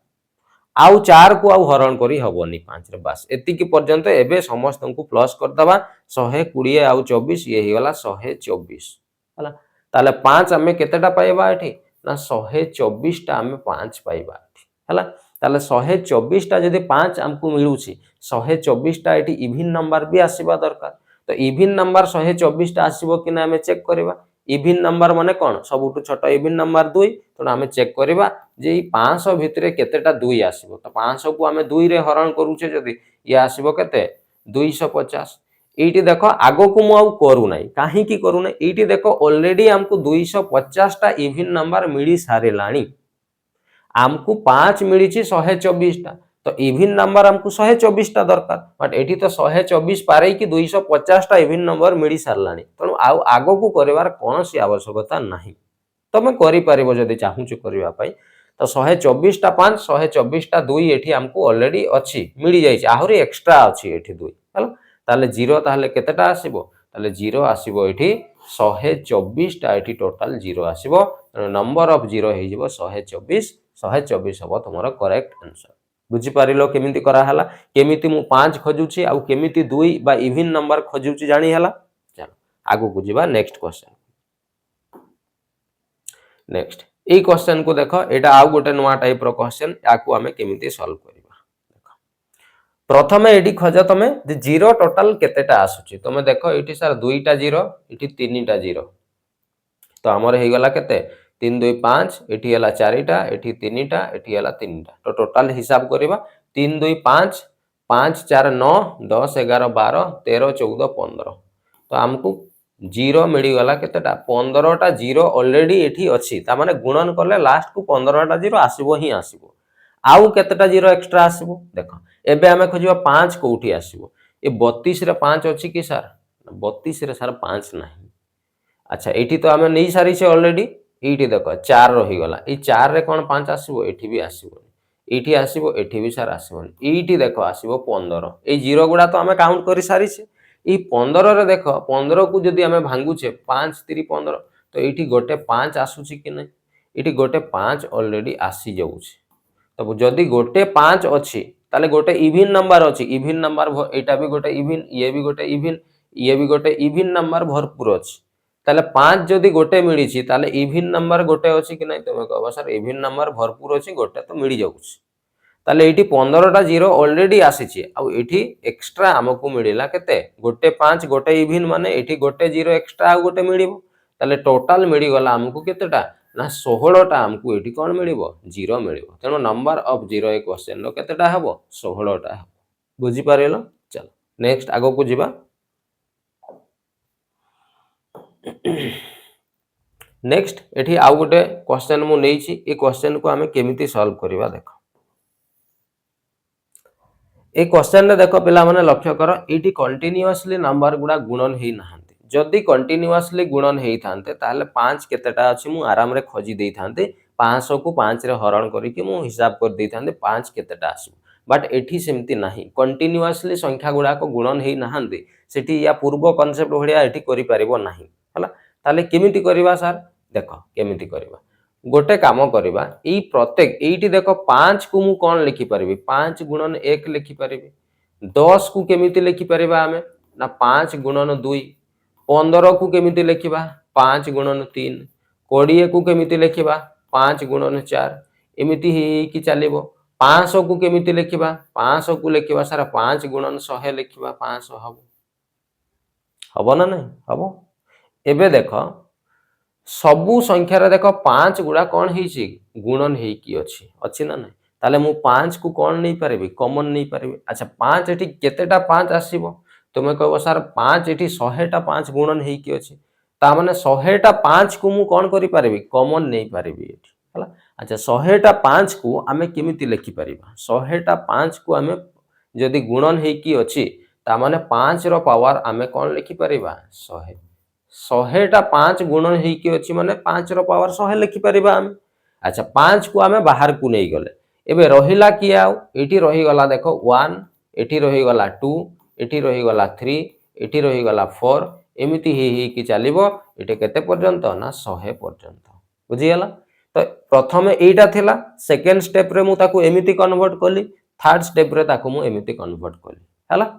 आउ 4 को आउ हरण करी हबोनी 5 रे बस एति की पर्यंत एबे समस्त को प्लस कर दबा 120 आउ 24 ये हिगला 124 हला ताले 5 हमें केतेटा पाइबा एठी ना 124 टा हमें 5 पाइबा एठी हला ताले 124 टा जदी 5 हमकु मिलुछि 124 टा एठी इवन नंबर भी आसीबा दरकार तो इवन नंबर 124 टा आसीबो कि ना हमें चेक करबा इवन नंबर माने कोन सबुटु छोटो इवन नंबर 2 तो हमें चेक करबा जे 500 भितरे केतेटा 2 आसीबो तो 500 को हमें 2 रे हरण करूछे जदी ये आसीबो केते 250 एटी देखो आगो को मु आउ करू नाही काहे की करू नाही एटी देखो ऑलरेडी हमको 250 टा इवन नंबर मिली सारेलाणी हमको 5 मिलीची 124 टा तो इवन नंबर हमको 124 टा दरकार बट एठी तो 124 पारे की 250 टा इवन नंबर मिली सारलाणी तणु आउ आगो को करबार कोनोसी आवश्यकता नाही तमे करि परिबो जदी चाहूछु करबा पई तो 124 टा 5 124 टा 2 एठी हमको ऑलरेडी अछि मिली जाइछि आहुरी एक्स्ट्रा अछि एठी 2 हला ताले 0 ताले केतेटा आसीबो ताले 0 आसीबो एठी 124 टा एठी टोटल 0 आसीबो नंबर ऑफ 0 हे जिवो 124 हबो तमरो करेक्ट आंसर बुझी पारिलो केमिति करा हला केमिति मु 5 खोजुछि आ केमिति 2 बा इवन नंबर खोजुछि जानि हला चलो आगु को जिबा नेक्स्ट क्वेश्चन नेक्स्ट ए क्वेश्चन को देखो एटा आउ गोटे नवा टाइप रो क्वेश्चन याकू हमें केमिति सॉल्व करबा देखो प्रथमे एडी खोज तमे जे 0 टोटल केतेटा आसुछि तमे देखो एठी सर 2 टा 0 एठी 3 टा 0 तो हमर हे गला केते 3 2 5 एठी हला 4 टा एठी 3 टा एठी हला 3 टा तो टोटल हिसाब करबा 3 2 5 5 4 9 10 11 12 13 14 15 तो हमको 0 मिली गला केतेटा 15 टा 0 ऑलरेडी एठी अछि ता माने गुणन करले लास्ट को 15 टा 0 आसीबो ही आसीबो आउ केतेटा 0 एक्स्ट्रा आसीबो देखो एबे हमें खोजिबा 5 कोठी आसीबो ए 32 रे 5 अछि कि सर 32 रे सर 5 नाही अच्छा एठी तो हमें नहीं सारी से ऑलरेडी एठी देखो 4 रही गला ए 4 रे कोन 5 आसीबो एठी भी आसीबो एठी आसीबो एठी भी सर आसीबो एठी देखो आसीबो 15 ए 0 गुडा तो हमें काउंट करि सारी से ए 15 रे देखो 15 को जदी हमें भांगु छे 5 3 15 तो एठी गोटे 5 आसुची कि नै इटी गोटे 5 ऑलरेडी आसी जाउछि तो जदि गोटे 5 अछि ताले गोटे इवन नंबर अछि इवन नंबर एटा भी गोटे इवन ये भी गोटे इवन ये भी गोटे इवन नंबर भरपूर अछि ताले 5 जदि गोटे मिली छि ताले इवन नंबर गोटे अछि कि नै तुमे कहबो सर इवन नंबर भरपूर अछि गोटे तो मिली जाउछि ताले एटी 15टा जीरो ऑलरेडी आसी छि आ एटी एक्स्ट्रा हमकु मिलिला केते गोटे 5 गोटे इवन माने एटी गोटे जीरो एक्स्ट्रा आ गोटे मिलिबो ताले टोटल मिली गला हमकु केतेटा ना 16टा हमकु एटी कोन मिलिबो जीरो मिलिबो तेनो नंबर ऑफ जीरो ए क्वेश्चन रो केतेटा हबो 16टा हबो बुझी पारेलो चल नेक्स्ट आगो को जिबा नेक्स्ट एठी आउ गोटे क्वेश्चन मु नै छि ए क्वेश्चन को हमें केमिति सॉल्व करबा देखो ए क्वेश्चन रे देखो पिला माने लक्ष्य करो एटी कंटीन्यूअसली नंबर गुडा गुणन हेई नाहंती जदि कंटीन्यूअसली गुणन हेई थांते ताले 5 केतेटा अछि मु आराम रे खोजी देई थांते 500 को 5 रे हरण करी कि मु हिसाब कर देई थांते 5 केतेटा आसी बट एठी सेमती नाही कंटीन्यूअसली संख्या गुडा को गुणन हेई नाहंती सेठी या पूर्व कांसेप्ट भलिया एठी करि परिबो नाही हला ताले केमिति करबा सर देखो केमिति करबा गोटे काम करबा ई प्रत्येक एठी देखो 5 को मु कोन लिखि परबी 5 गुणन 1 लिखि परबी 10 को केमिति लिखि परबा हमें ना 5 गुणन 2 15 को केमिति लिखिबा 5 गुणन 3 20 को केमिति लिखिबा 5 गुणन 4 एमिति ही कि चलिबो 500 को केमिति लिखिबा 500 को लिखिबा सारा 5 गुणन 100 लिखिबा 500 हबो हबो ना नहीं हबो एबे देखो सबु संख्या रे देखो 5 गुडा कोन हेछि गुणन हेई की अछि ना नहीं ताले मु 5 को कोन नै परबी कॉमन नै परबी अच्छा 5 एठी केतेटा 5 आसीबो तुमे कहबो सर 5 एठी 100 टा 5 गुणन हेई की अछि ता माने 100 टा 5 को मु कोन करि परबी कॉमन नै परबी एठी हला अच्छा 100 टा 5 को हमें केमिति लिखि परबा 100 टा 5 को हमें जदि गुणन हेई की अछि ता माने 5 रो पावर हमें कोन लिखि परबा 100 टा 5 गुणन हेई की अछि माने 5 रो पावर 100 लिखि परबा हम अच्छा 5 को हमें बाहर को नै गले एबे रहिला कि आउ एठी रहि गला देखो 1 एठी रहि गला 2 एठी रहि गला 3 एठी रहि गला 4 एमिति ही कि चलिबो एठी केते पर्यंत ना 100 पर्यंत बुझी गला तो प्रथमे एटा थिला सेकंड स्टेप रे मु ताको एमिति कन्वर्ट कली थर्ड स्टेप रे ताको मु एमिति कन्वर्ट कली हला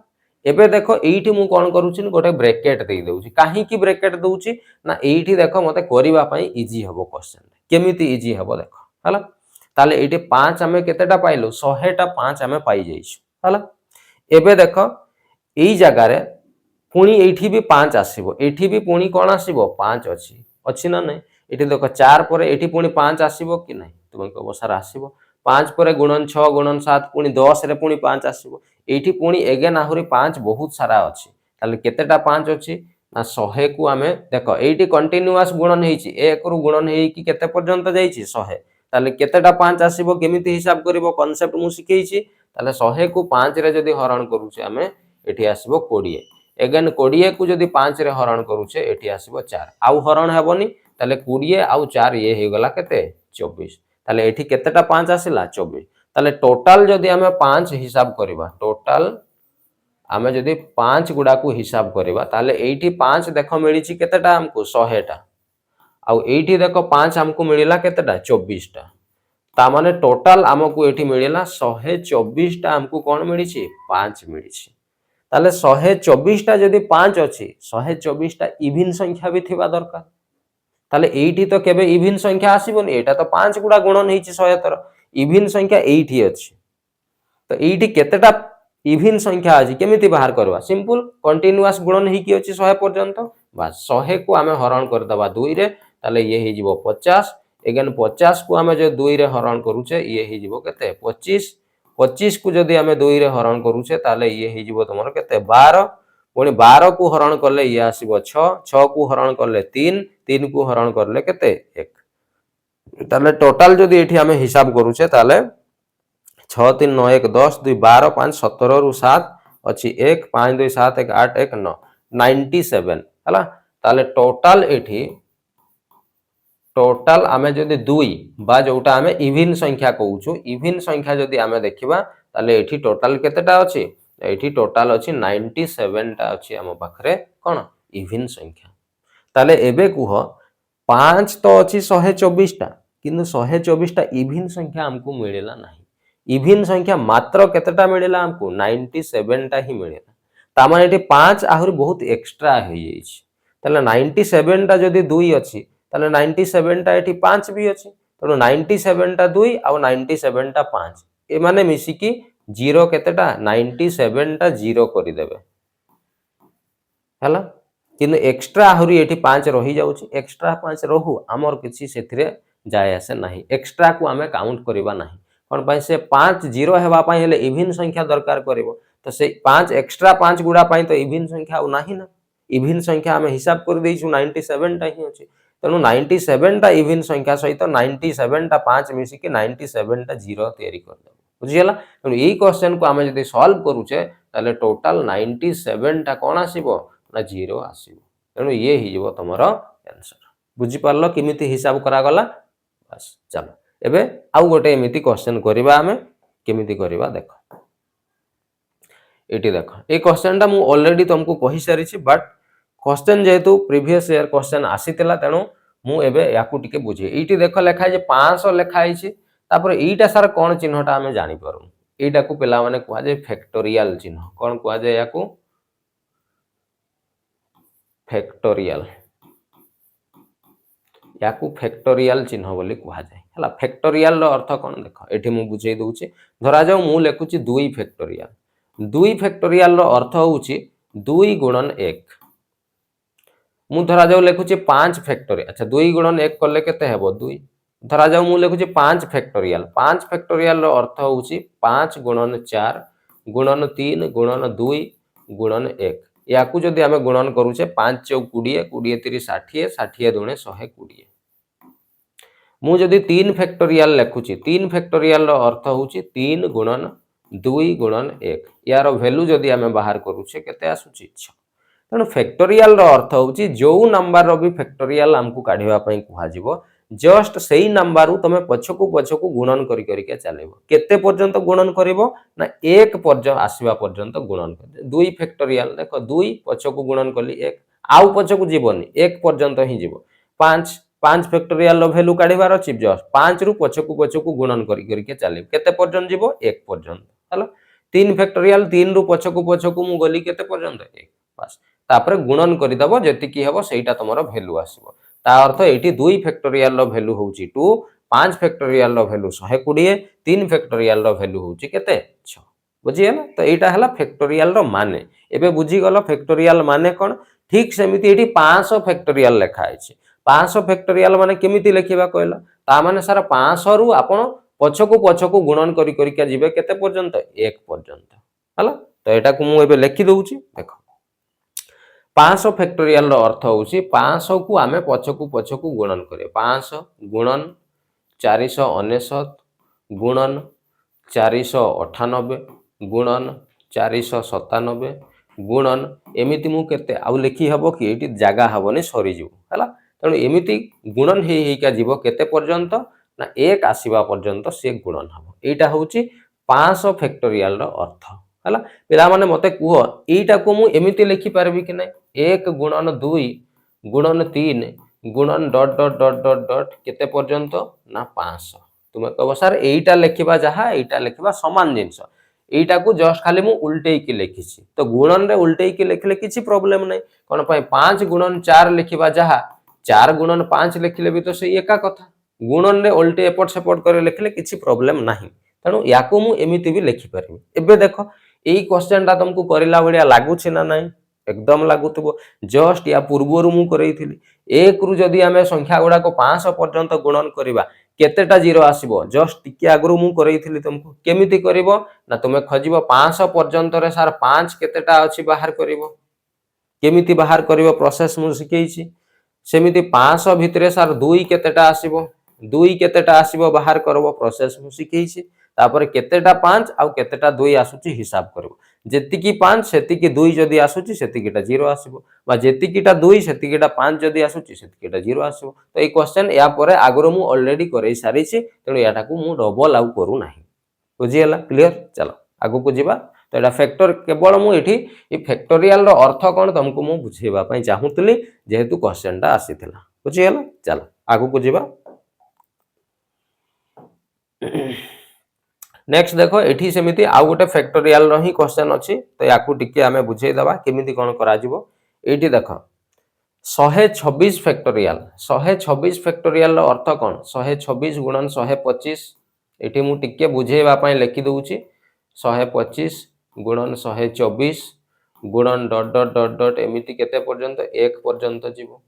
एबे देखो एठी मु कोन करूछि गोटे ब्रैकेट देई दउछि काहे की ब्रैकेट दउछि ना एठी देखो मते करिबा पई इजी हबो क्वेश्चन केमिति इजी हबो देखो हला ताले एठी 5 हमें केतेटा पाइलो 100 टा 5 हमें पाई जाइछु हला एबे देखो एई जगह रे पुणी एठी भी 5 आसीबो एठी भी पुणी कोन आसीबो 5 अछि ना नै एठी देखो 4 परे एठी पुणी 5 आसीबो कि नै तुम कहबो सर आसीबो 5 परे गुणन 6 गुणन 7 पुणी 10 रे पुणी 5 आसीबो एठी पुणी एगेन आहुरी 5 बहुत सारा अछि ताले केतेटा 5 अछि ना 100 को हमें देखो एठी कंटीन्यूअस गुणन हेछि 1 रु गुणन हेइ कि केते पर्यंत जाइछि 100 ताले केतेटा 5 आसीबो केमिति हिसाब करिवो कांसेप्ट मु सिखेइछि ताले 100 को 5 रे जदि हरण करूछे हमें एठी आसीबो 20 एगेन 20 को जदि 5 रे हरण करूछे एठी आसीबो 4 आउ हरण हेबोनी ताले 20 आउ 4 ये हे गला केते 24 ताले एठी केतेटा 5 आसिला 24 ताले टोटल जदि हमें 5 हिसाब करिबा टोटल हमें जदि 5 गुडा को हिसाब करिबा ताले एठी 5 देखो मिलिछि केतेटा हमको 100 टा आउ एठी देखो 5 हमको मिलिला केतेटा 24 टा ता माने टोटल हमको एठी मिलिला 124 टा हमको कोन मिलिछि 5 मिलिछि ताले 124 टा जदि 5 अछि 124 टा इवन संख्या भी थिबा दरकार ताले एठी तो केबे इवन संख्या आसीबोनी एटा तो 5 गुडा गुणन हेछि 100 तर इवन संख्या एठी अछि तो एठी केतेटा इवन संख्या अछि केमिति बाहर करबा सिंपल कंटीन्यूअस गुणन हेइ की अछि 100 पर्यंत बस 100 को हमें हरण कर दबा 2 रे ताले ये हे जिवो 50 एगेन 50 को हमें जो 2 रे हरण करूछे ये हे जिवो केते 25 25 को जदि हमें 2 रे हरण करूछे ताले ये हे जिवो तमरो केते 12 पुणी 12 को हरण करले ये आसीबो 6 6 को हरण करले 3 3 को हरण करले केते 1 ताले टोटल जदि एठी हमें हिसाब करूछे ताले 6 3 9 1 10 2 12 5 17 रु 7 अछि 1 5 2 7 1 8 1 9 97 हला ताले टोटल एठी टोटल आमे जदि 2 बा जोटा आमे इवन संख्या कहउछु इवन संख्या जदि आमे देखिबा ताले एठी टोटल केतेटा अछि एठी टोटल अछि 97 टा अछि हम पाखरे कोन इवन संख्या ताले एबे कुह 5 तो अछि 124 टा किंतु 124 टा इविन संख्या हमको मिलेला नहीं। इविन संख्या मात्र केतेटा मिलेला हमको 97 टा ही मिलेला। तामाने एठी 5 आहुरी बहुत एक्स्ट्रा हो जाइछि। ताले 97 टा जदी 2 अछि ताले 97 टा एठी 5 भी अछि। तेणु 97 टा 2 आउ 97 टा 5 ए माने मिसिकी 0 केतेटा 97 टा 0 करि देबे हला। किंतु एक्स्ट्रा आहुरी एठी 5 रही जाउछि। एक्स्ट्रा 5 रहू हमर किछि सेथिरे जाय आसे नाही। एक्स्ट्रा को आमे काउंट करिबा नाही। कोन पय से 5 0 हेबा पय हेले इविन संख्या दरकार करिवो। तो से 5 एक्स्ट्रा 5 गुडा पय तो इविन संख्या au नाही ना। इविन संख्या आमे हिसाब कर देइछु 97 टा ही अछि। तेणु 97 टा इविन संख्या सहित 97 टा 5 मिसी के 97 टा 0 तयारी कर दबो। बुझियला। तेणु एई क्वेश्चन को आमे जदि सॉल्व करूचे ताले टोटल 97 टा कोन आसीबो ना 0 आसीबो। तेणु ये ही जीवो तमरो आंसर। बुझि पारलो किमिति हिसाब करा गला। बस चलो एबे आउ गोटे एमिति क्वेश्चन करिबा आमे केमिति करिबा देखो। एटी देखो ए क्वेश्चन टा मु ऑलरेडी तुमको कहि सारी छी बट क्वेश्चन जेहेतु प्रीवियस ईयर क्वेश्चन आसीतिला तेणु मु एबे याकू टिके बुझे। एटी देखो लेखा जे 500 लेखा आइछि तापर एटा सार कोन चिन्हटा आमे जानि पारु। एटा को पेला माने कुआ जे फैक्टोरियल चिन्ह। कोन कुआ जे याकू फैक्टोरियल। याकू फैक्टोरियल चिन्ह बोली कुआ जाय हला। फैक्टोरियल रो अर्थ कोन देखो एठी मु बुझेई दउछि। धरा जाऊ मु लेखुछि 2 फैक्टोरियल। 2 फैक्टोरियल रो अर्थ होउछि 2 गुणन 1। मु धरा जाऊ लेखुछि 5 फैक्टोरियल। अच्छा 2 गुणन 1 करले केते हेबो 2। धरा जाऊ मु लेखुछि 5 फैक्टोरियल। 5 फैक्टोरियल रो अर्थ होउछि 5 गुणन 4 गुणन 3 गुणन 2 गुणन 1। याकू जदि आमे गुणन करूचे 5 चौक 20 20 3 60 60 दुणे 120। मु जदि 3 फैक्टोरियल लेखुची 3 फैक्टोरियल रो अर्थ होउची 3 गुणन 2 गुणन 1। यार वैल्यू जदि आमे बाहर करूचे केते आसुची 6। तेणु फैक्टोरियल रो अर्थ होउची जो नंबर रो भी फैक्टोरियल हमकु काढिबा पई कुहा जिवो जस्ट सेही नंबर रु तमे पछकु गुणन करी करी के चलेबो। केते पर्यंत गुणन करिवो ना 1 पर्यंत आसीबा पर्यंत गुणन कर। 2 फैक्टोरियल देखो 2 पछकु गुणन कली 1 आउ पछकु जीवनी 1 पर्यंत ही जीवो। 5 5 फैक्टोरियल रो वैल्यू काढिबार अछि जस्ट 5 रु पछकु गुणन करी करी के चलेबो। केते पर्यंत जीवो 1 पर्यंत हला। 3 फैक्टोरियल 3 रु पछकु मु गली केते पर्यंत 1 बस। तापर गुणन करि दबो जेति की हेबो सेहीटा तमरो वैल्यू आसीबो। ता अर्थ एठी 2 फैक्टोरियल रो वैल्यू होउची 2 5 फैक्टोरियल रो वैल्यू 120 3 फैक्टोरियल रो वैल्यू होउची केते 6। बुझिए ना। तो एटा हला फैक्टोरियल रो माने। एबे बुझी गलो फैक्टोरियल माने कोन। ठीक सेमिति एठी 500 फैक्टोरियल लेखा आइछि। 500 फैक्टोरियल माने केमिति लेखिबा कहला ता माने सारा 500 रु आपण पछकु गुणन करी करी के जिवे केते पर्यंत 1 पर्यंत हला। तो एटा को मु एबे लेखि दउची देखो 500 फैक्टोरियल रो अर्थ होउची 500 को आमे पछकु गुणन करे। 500 गुणन 499 गुणन 498 गुणन 497 गुणन एमिति मु केते आउ लेखि हबो कि एटी जागा हबोनी सरी जिवो हला। तेणु एमिति गुणन हेई का जीवो केते पर्यंत ना 1 आसीबा पर्यंत से गुणन हबो। एटा होउची 500 फैक्टोरियल रो अर्थ हला। पिला माने मते कुहो एटा को मु एमिति लेखि परबी कि नै 1 गुणन 2 गुणन 3 गुणन dot dot dot dot dot केते पर्यंत ना 500। तुमे कहबो सर एटा लेखिबा जहा एटा लेखिबा समान जिंस एटा को जस्ट खाली मु उल्टेई की लेखिछि। तो गुणन रे उल्टेई की लेखले किछि प्रॉब्लम नै। कोन पय 5 गुणन 4 लेखिबा जहा 4 गुणन 5 लेखिले भी तो से एका कथा। गुणन रे उल्टे एपट सेपट करे लेखले किछि प्रॉब्लम नाही। तेणु याको मु एमिति भी लेखि परबी। एबे देखो एई क्वेश्चन टा तुमको करिला बडिया लागु छी ना नाही एकदम लागुतबो। जस्ट या पूर्वरु मु करैथिली 1 रु जदि आमे संख्या गुडा को 500 पर्यंत गुणन करिबा केतेटा 0 आसीबो जस्ट टिके आगरु मु करैथिली तुमको केमिति करिवो ना तुमे खजिबो 500 पर्यंत रे सार 5 केतेटा अछि बाहर करिवो। केमिति बाहर करिवो प्रोसेस मु सिकेइछि। सेमिति 500 भितरे सार 2 केतेटा आसीबो 2 केतेटा आसीबो बाहर करबो प्रोसेस मु सिकेइछि। तापर केतेटा 5 आउ केतेटा 2 आसुची हिसाब करबो। जेतिकी 5 सेतिकी 2 जदि आसुची सेतिकीटा 0 आसीबो बा जेतिकीटा 2 सेतिकीटा 5 जदि आसुची सेतिकीटा 0 आसीबो। तो ए क्वेश्चन या परे आगरो मु ऑलरेडी करै सारिछि तेणु याटा को मु डबल आउ करू नाही। बुझियला क्लियर। चलो आगु को जिबा। तो एटा फैक्टर केवल मु एठी ए फैक्टोरियल रो अर्थ कोन तुमको मु बुझेबा पई चाहूतली जेहेतु क्वेश्चन टा आसीथिला। बुझियला। चलो आगु को जिबा। नेक्स्ट देखो एठी सेमिति आउ गोटे फैक्टोरियल रो ही क्वेश्चन अछि तो याकू टिके आमे बुझेई दबा केमिति कोन करा जिवो एठी देखो 126 फैक्टोरियल 126 फैक्टोरियल रो अर्थ कोन 126 गुणन 125 एठी मु टिके बुझेइबा पई लिखि दउची 125 गुणन 124 गुणन डॉट डॉट डॉट डॉट एमिति केते पर्यंत 1 पर्यंत जीवो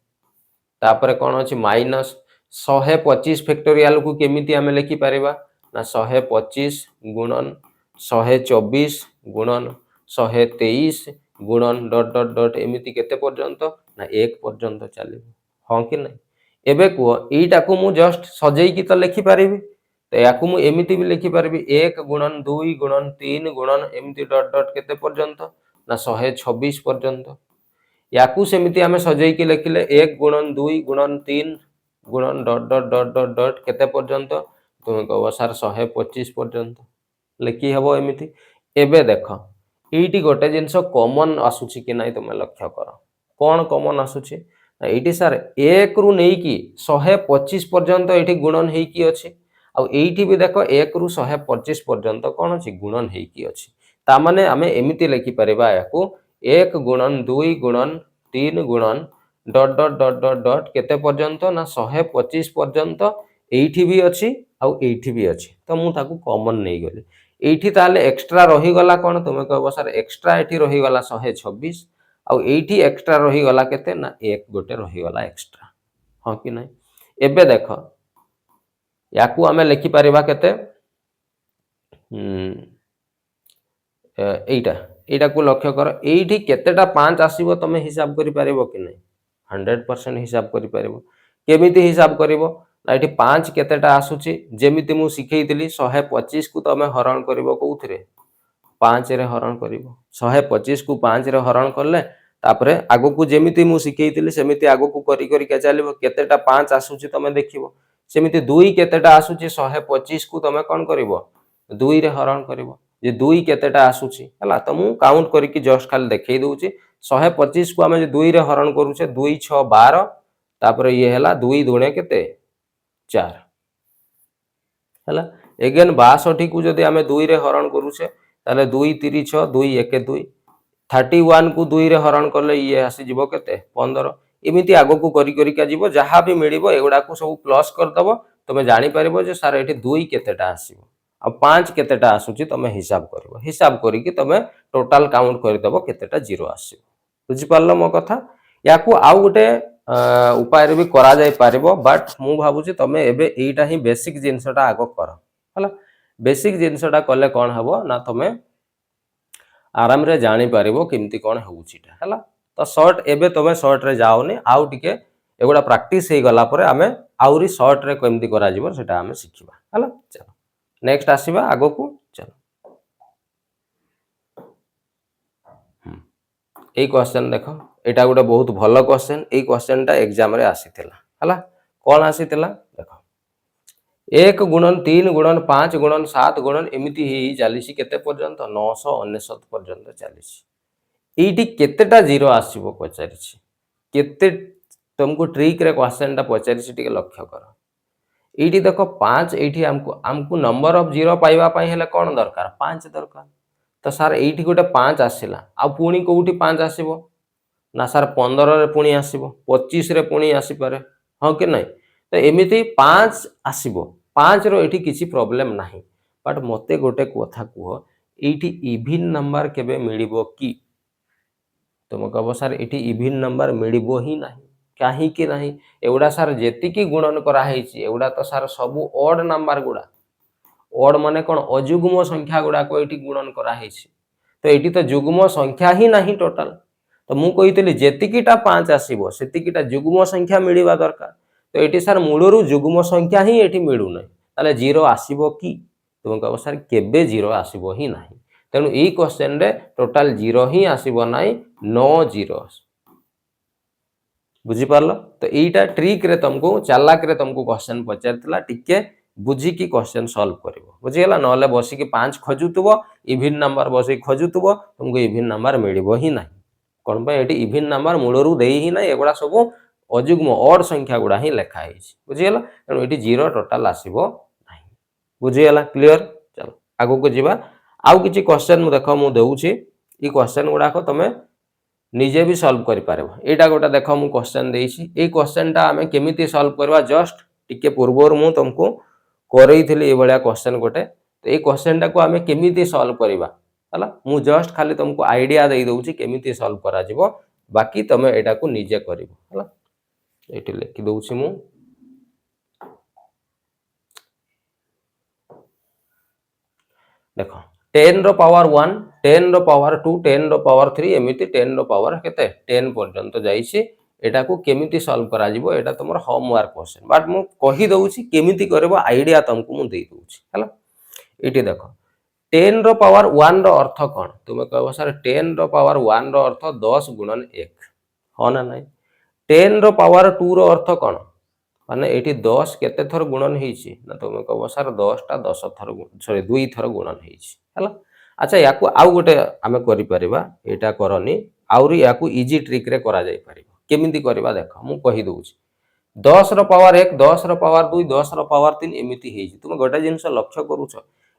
तापरे कोन अछि माइनस 125 फैक्टोरियल को केमिति आमे लिखि परिबा ना 125 गुणन 124 गुणन 123 गुणन डॉट डॉट डॉट एमिति केते पर्यंत ना 1 पर्यंत चली हां कि नै एबे को एटा को मु जस्ट सजेई की तो लिखि परिबी तो याकू मु एमिति भी लिखि परिबी 1 गुणन 2 गुणन 3 गुणन एमिति डॉट डॉट केते पर्यंत ना 126 पर्यंत याकू सेमिति आमे सजेई की लिखिले 1 गुणन 2 गुणन 3 गुणन dot dot dot dot dot केते पर्यंत तुम कहबो सर 125 पर्यंत लिखि हेबो एमिति एबे देखो एइटी गोटे जिंस कॉमन आसुची कि नाही तुम लक्ष्य कर कोन कॉमन आसुची एइटी सर 1 रु नेई की 125 पर्यंत एइटी गुणन हेई की अछि आ एइटी भी देखो 1 रु 125 पर्यंत कोन अछि गुणन हेई की अछि ता माने आमे एमिति लिखि परिबा याकू 1 गुणन 2 गुणन 3 गुणन dot dot dot dot dot केते पर्यंत ना 125 पर्यंत एइठी भी अछि आ एइठी भी अछि तो मु ताकू कॉमन नै गली एइठी ताले एक्स्ट्रा रही गला कोन तुमे कहबो सर एक्स्ट्रा एठी रही गला 126 आ एइठी एक्स्ट्रा रही गला केते ना 1 गोटे रही गला एक्स्ट्रा हां कि नै एबे देखो याकू आमे लिखि परिबा केते एइटा एइटा को लक्ष्य कर एइठी केतेटा 5 आसीबो तमे हिसाब करि परिबो कि नै 100% हिसाब करि परिबो केमिति हिसाब करिवो ना एठी 5 केतेटा आसुची जेमिति मु सिखैतिली 125 को तमे हरण करिवो कोउथरे 5 रे हरण करिवो 125 को 5 रे हरण करले तापरे आगो को जेमिति मु सिखैतिली सेमिति आगो को करि करि के चलिवो केतेटा 5 आसुची तमे देखिवो सेमिति 2 केतेटा आसुची 125 को तमे कोन करिवो 2 रे हरण करिवो जे 2 केतेटा आसुची हला त मु काउंट करि कि जस्ट खाली देखै दउची 125 को आमे जे 2 रे हरण करूचे 2 6 12 तापरे ये हला 2 दुणे केते 4 हला अगेन 62 को जदी आमे 2 रे हरण करूचे ताले 2 3 6 2 1 2 31 को 2 रे हरण करले ये आसी जिवो केते 15 एमिति आगो को करि करि का जिवो जहा भी मिलिबो एगुडा को सब प्लस कर दबो तमे जानि परिबो जे सार एठी 2 केतेटा आसीबो आ 5 केतेटा आसुची तमे हिसाब करबो हिसाब करि कि तमे टोटल काउंट करि दबो केतेटा जीरो आसीबो बुझि पारलो मो कथा याकू आउ गोटे उपाय रे भी करा जाय पारिबो बट मु भाबुची तमे एबे एइटा ही बेसिक जिंसटा आगो कर हला बेसिक जिंसटा कले कोन हबो ना तमे आराम रे जानि पारिबो किमती कोन होउचीटा हला तो शॉर्ट एबे तमे शॉर्ट रे जाओनी आउ टिके एगुडा प्रैक्टिस हे गला परे आमे आउरी शॉर्ट रे केमती करा जिवो सेटा आमे सिखिबा हला चलो नेक्स्ट आसीबा आगो को चलो ए क्वेश्चन देखो एटा गोटे बहुत भलो क्वेश्चन ए क्वेश्चनटा एग्जाम रे आसीथिला हला कोन आसीथिला देखो 1 गुणन 3 गुणन 5 गुणन 7 गुणन एमिति ही चालीसी केते पर्यंत 999 पर्यंत चालीसी एइटी केतेटा जीरो आसीबो पचारिछि केते तुमको ट्रिक रे क्वेश्चनटा पचारिछि टिके लक्ष्य कर एइटी देखो 5 एइटी हमको नंबर ऑफ जीरो पाइबा पई हेले कोन दरकार 5 दरकार तो सर एइटी गोटे 5 आसिला आ पुणी कोउठी 5 आसीबो ना सर 15 रे पुणी आसीबो 25 रे पुणी आसी पारे हां कि नै तो एमिति 5 आसीबो 5 रो एठी किछि प्रॉब्लम नाही बट मते गोटे कथा कुहो एठी इवन नंबर केबे मिलिबो की तुम कहबो सर एठी इवन नंबर मिलिबो ही नाही काहे कि नाही एउडा सर जेति की गुणन करा हेछि एउडा तो सर सब ऑड नंबर गुडा ऑड माने कोन अजुग्म संख्या गुडा को एठी गुणन करा हेछि तो एठी तो जुग्म संख्या ही नाही टोटल तो मु कहितली जेतिकीटा 5 आसीबो सेतिकीटा जुग्म संख्या मिलिबा दरकार तो एठी सर मूलरू जुग्म संख्या ही एठी मिलु नै ताले जीरो आसीबो की तुम कहबो सर केबे जीरो आसीबो ही नाही तेनु एई क्वेश्चन रे टोटल जीरो ही आसीबो नाही 9 जीरो बुझी पारलो तो एइटा ट्रिक रे तुमको चालाक रे तुमको क्वेश्चन पचारतला टिके बुझी की क्वेश्चन सॉल्व करिवो बुझी गेला नले बसी की 5 खोजुतबो इवन नंबर बसी खोजुतबो तुमको इवन नंबर मिलिबो ही नाही कोन पे एटी इवन नंबर मूलरू देई ही नाही एगुडा सब अजुग्म ऑड संख्या गुडा ही लेखा हेछि बुझी गेला तेनु एटी जीरो टोटल आसीबो नाही बुझीगला क्लियर। चलो आगो को जीवा आउ किछि क्वेश्चन मु देखो मु देउछि ई क्वेश्चन गुडाको तमे निजे भी सॉल्व करि पारबो। एटा गोटा देखो मु क्वेश्चन देइछि ए क्वेश्चन टा हमें केमिति सॉल्व करबा जस्ट टिके पूर्वोर मु तुमको करैथिली ए बळिया क्वेश्चन गोटे तो ए क्वेश्चन टा को हमें केमिति सॉल्व करबा हला मु जस्ट खाली तुमको आईडिया देइ दउछि केमिति सॉल्व करा जिवो बाकी तमे एटा को निजे करिवो हला एठी लिखि दउछि मु देखो 10 रो पावर 1 10 रो पावर 2 10 रो पावर 3 एमिति 10 रो पावर केते 10 पर्यंत जाइछि एटा को केमिति सॉल्व करा जिवो एटा तमर होमवर्क क्वेश्चन बट मु कहि दउछि केमिति करबो आईडिया तुमको मु देइ दउछि हला एठी देखो 10 रो पावर 1 रो अर्थ कोन तुमे कहबो सर 10 रो पावर 1 रो अर्थ 10 गुणन 1 हो ना नहीं 10 रो पावर 2 रो अर्थ कोन माने एठी 10 केते थर गुणन हेछि ना तुमे कहबो सर 10 टा 10 थर सॉरी 2 थर गुणन हेछि हला अच्छा याकू आउ गोटे आमे करि परिबा एटा करनी आउरी याकू इजी ट्रिक रे करा जाय परिबो केमिति करबा देखो मु कहि दउछि 10 रो पावर 1 10 रो पावर 2 10 रो पावर 3 एमिति हेछि तुमे गोटे जिंस लक्ष्य करूछ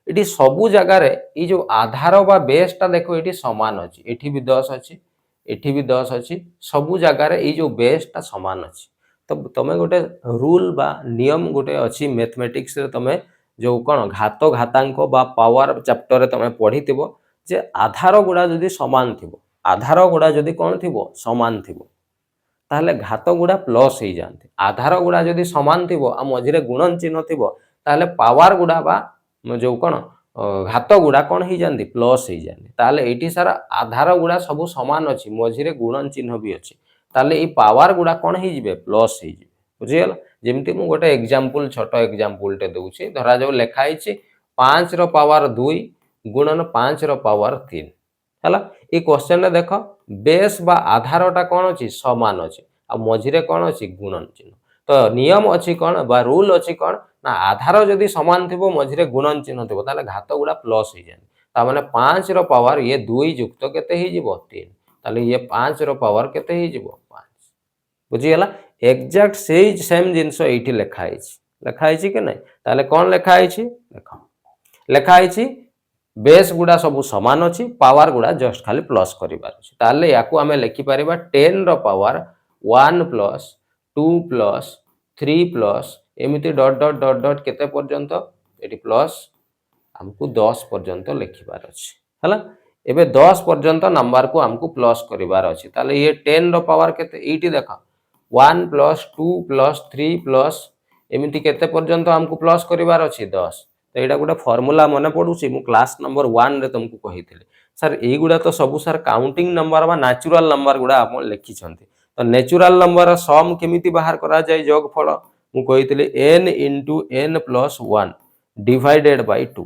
एठी सबु जगह रे ई जो आधार बा बेस टा देखो एठी समान अछि एठी भी 10 अछि एठी भी 10 अछि सबु जगह रे ई जो बेस टा समान अछि तो तमे गोटे रूल बा नियम गोटे अछि मैथमेटिक्स रे तमे जो कोन घात घातांक बा पावर चैप्टर रे तमे पढिथिबो जे आधार गुडा जदी समान थिबो आधार गुडा जदी कोन थिबो समान थिबो ताहले घात गुडा प्लस हे जानते आधार गुडा जदी समान थिबो आ मझिरे गुणन चिन्ह थिबो ताहले पावर गुडा बा जो कोन घात गुडा कोन हे जानते प्लस हे जानते ताहले एठी सारा आधार गुडा सब समान अछि मझिरे गुणन चिन्ह भी अछि ताले ई पावर गुडा कोन हे जिवे प्लस हे जिवे बुझियला जेमति मु गोटे एग्जांपल छोटो एग्जांपल टे दउछि धरा जो लेखा आइछि 5 रो पावर 2 गुणन 5 रो पावर 3 हला ई क्वेश्चन रे देखो बेस बा आधारटा कोन अछि समान अछि आ मझिरे कोन अछि गुणन चिन्ह तो नियम अछि कोन बा रूल अछि कोन ना आधार जदी समान थिबो मझिरे गुणन चिन्ह थिबो ताले घात गुडा प्लस हे जाय ता माने 5 रो पावर ये 2 युक्त केते हे जिवो 3 ताले ये 5 रो पावर केते हे जिवो 5 बुझियला एग्जैक्ट सेम जिंस एठी लेखा आइछि के नै ताले कोन लेखा आइछि देखो लेखा आइछि बेस गुडा सब समान अछि पावर गुडा जस्ट खाली प्लस करिबार अछि ताले याकू हमें लिखि परिबा 10 रो पावर 1 प्लस 2 प्लस 3 प्लस एमिति डॉट डॉट डॉट डॉट केते पर्यंत एठी प्लस हमकु 10 पर्यंत लिखिबार अछि हला एबे 10 पर्यंत नंबर को हमकु प्लस करिबार अछि ताले ये 10 रो पावर केते एठी देखा 1 प्लस 2 प्लस 3 प्लस एमिति केते पर्यंत हमकु प्लस करिबार अछि 10 तो एटा गोटे फार्मूला मने पडुछि मु क्लास नंबर 1 रे तुमको कहिथिले सर ए गुडा तो सब सर काउंटिंग नंबर बा नेचुरल नंबर गुडा आपण लिखि छथि तो नेचुरल नंबर सम केमिति बाहर करा जाय जोगफल मु कहिथिले n * n + 1 divided by 2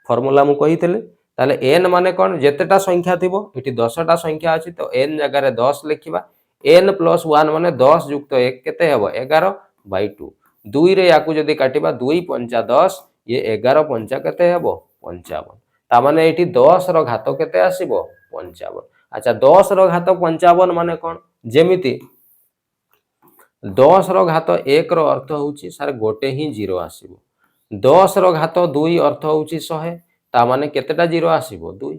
formula मु कहिथिले ताले n माने कोन जेतेटा संख्या थिबो एठी 10 टा संख्या अछि तो n जगह रे 10 लिखिबा n + 1 माने 10 + 1 केते हेबो 11/2 2 रे याकू जदी काटिबा 2 * 5 10 ये 11 * 5 केते हेबो 55 ता माने एठी 10 रो घात केते आसीबो 55 अच्छा 10 रो घात 55 माने कोन जेमिति 10 रो घात 1 रो अर्थ होउची सर गोटे ही 0 आसीबो 10 रो घात 2 अर्थ होउची 100 ता माने केतेटा 0 आसीबो 2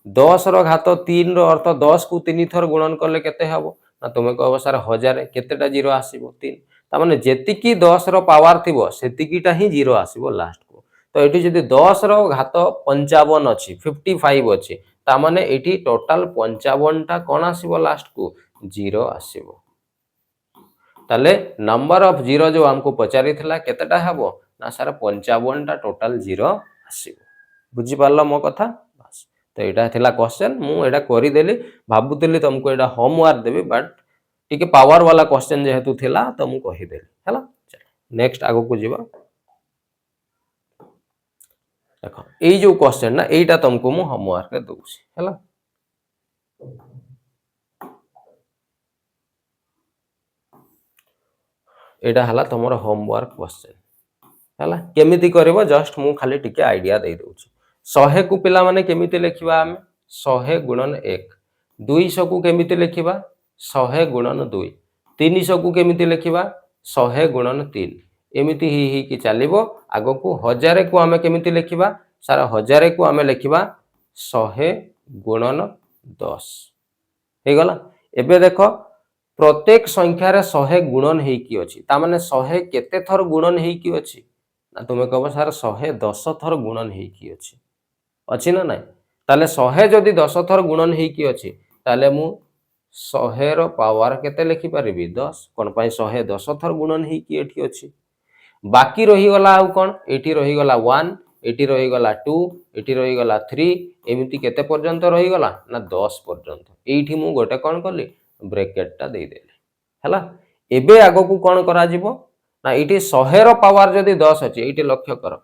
10 रो घात 3 रो अर्थ 10 को 3 थर गुणन करले केते हेबो ना तुमे कहबो सर 1000 केतेटा 0 आसीबो 3 ता माने जेतिकी 10 रो पावर थिबो सेतिकीटा ही 0 आसीबो लास्ट को तो एठी जदी 10 रो घात 55 अछि 55 अछि ता माने एठी टोटल 55 टा कोन आसीबो लास्ट को 0 आसीबो ताले नंबर ऑफ 0 जो हमको पचारि थिला केतेटा हेबो ना सर 55 टा टोटल 0 आसीबो बुझी पारलो मो कथा बस तो एटा थिला क्वेश्चन मु एटा करि देली भाबुतली तुमको एटा होमवर्क देबी बट टिके पावर वाला क्वेश्चन जेहेतु थिला तो मु कहि देली हला चलो नेक्स्ट आगो को जीवा देखो ए जो क्वेश्चन ना एटा तुमको मु होमवर्क रे दोछि हला एटा हला तमरो होमवर्क क्वेश्चन हला केमिति करबो जस्ट मु खाली टिके आईडिया दे दोछि 100 को पिला माने केमिति लेखिबा हम 100 गुणन 1 200 को केमिति लेखिबा 100 गुणन 2 300 को केमिति लेखिबा 100 गुणन 3 एमिति ही कि चलिबो आगो को 1000 को आमे केमिति लिखिबा सारा 1000 को आमे लिखिबा 100 गुणन 10 हे गला। एबे देखो प्रत्येक संख्यार 100 गुणन हेकी अछि ता माने 100 केते थर गुणन हेकी अछि ना तुमे कहबो सार 110 थर गुणन हेकी अछि ना नाही ताले 100 जदि 10 थर गुणन हेकी अछि ताले मु 100 रो पावर केते लिखि परिबी 10 कोन पई 110 थर गुणन हेकी एठी अछि बाकी रही गला आउ कोन एठी रही गला 1 एठी रही गला 2 एठी रही गला 3 एमिति केते पर्यंत रही गला ना 10 पर्यंत एठी मु गोटे कोन करली ब्रैकेट टा दे देली हला। एबे आगो को कोन करा जिवो ना एठी 100 रो पावर जदी 10 अछि एठी लक्ष्य कर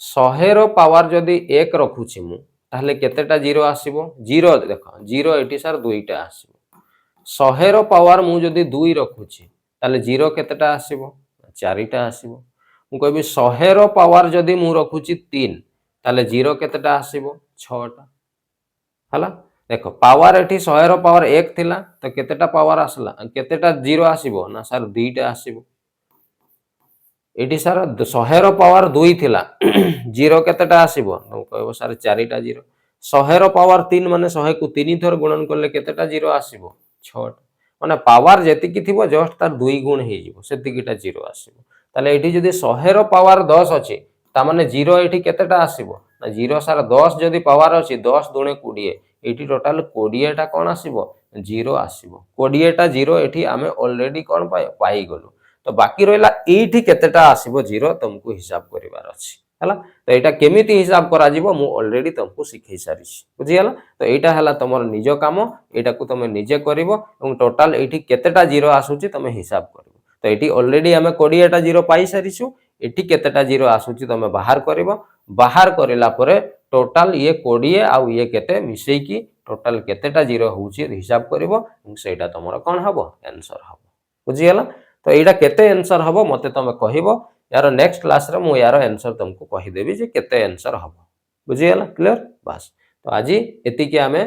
100 रो पावर जदी 1 रखुछि मु ताहले केतेटा जीरो आसीबो जीरो देखो जीरो एठी सर दुईटा आसीबो 100 रो पावर मु जदी 2 रखुछि ताहले जीरो केतेटा आसीबो 4टा आसीबो मु कहबी 100 रो पावर जदी मु रखुछि 3 ताहले जीरो केतेटा आसीबो 6टा हला। देखो पावर एठी 100 रो पावर 1 थिला तो केतेटा पावर आसला केतेटा जीरो आसीबो ना सर 2टा आसीबो एठी सर 100 रो पावर 2 थिला जीरो केतेटा आसीबो तो कहबो सर 4टा जीरो 100 रो पावर 3 माने 100 को 3 थर गुणन करले केतेटा जीरो आसीबो 6टा माने पावर जेति की थिबो जस्ट तार 2 गुण हे जिवो सेतिकीटा जीरो आसीबो ताले एठी जदी 100 रो पावर 10 अछि ता माने जीरो एठी केतेटा आसीबो ना जीरो सर 10 जदी पावर अछि 10 दुणे 20 एठी टोटल 20 टा कोन आसीबो जीरो आसीबो 20 टा जीरो एठी आमे ऑलरेडी कोन पाई गलो तो बाकी रहला एठी केतेटा आसीबो जीरो तुमको हिसाब करिवार अछि हला। तो एटा केमिति हिसाब करा जिवो मु ऑलरेडी तुमको सिखै सारिछि बुझि हला। तो एटा हला तमर निज काम एटा को तमे निजे करिवो एवं टोटल एठी केतेटा जीरो आसुची तमे हिसाब करिवो तो एठी ऑलरेडी आमे 20 टा जीरो पाई सारिछु एठी केतेटा जीरो आसुची तमे बाहर करिवो बाहर करिला परे टोटल ये 20 आ ये केते मिसै की टोटल केतेटा जीरो होउची हिसाब करिवो सेटा तमर कोन हबो आंसर हबो बुझि हला। तो एटा केते आंसर हबो मते तमे कहिवो यार नेक्स्ट क्लास रे मु यार आंसर तुमको कहि देबी जे केते आंसर हबो बुझि हला क्लियर बस। तो आज एति के आमे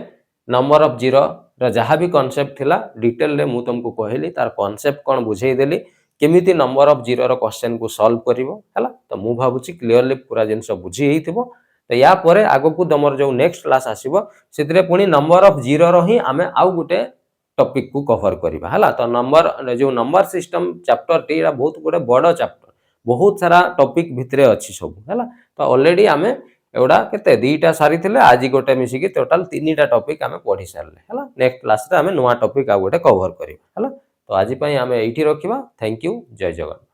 नंबर ऑफ जीरो रा जहा भी कांसेप्ट थिला डिटेल रे मु तुमको कहिली तार कांसेप्ट कोन बुझेई देली केमिति number of zero row question को सॉल्व करिवो हला। तो मु भाबुची क्लियरली पूरा जिंस बुझी हेइथिबो तो या परे आगो को तमर जो नेक्स्ट क्लास आसीबो सेतिरे पुनी नंबर ऑफ जीरो रो ही आमे आउ गुटे टॉपिक को कवर करिबा हला। तो नंबर जो नंबर सिस्टम चैप्टर टी रा बहुत गुटे बड़ चैप्टर बहुत सारा टॉपिक भितरे अछि सब हला। तो ऑलरेडी आमे एवडा केते दीटा सारी थिले आज गोटे मिसी की टोटल 3टा टॉपिक आमे पढी सारले हला। नेक्स्ट क्लास रे आमे नवा टॉपिक आ गोटे कवर करिबा हला। तो आज पई आमे एठी रखिबा थैंक यू जय जगन्नाथ।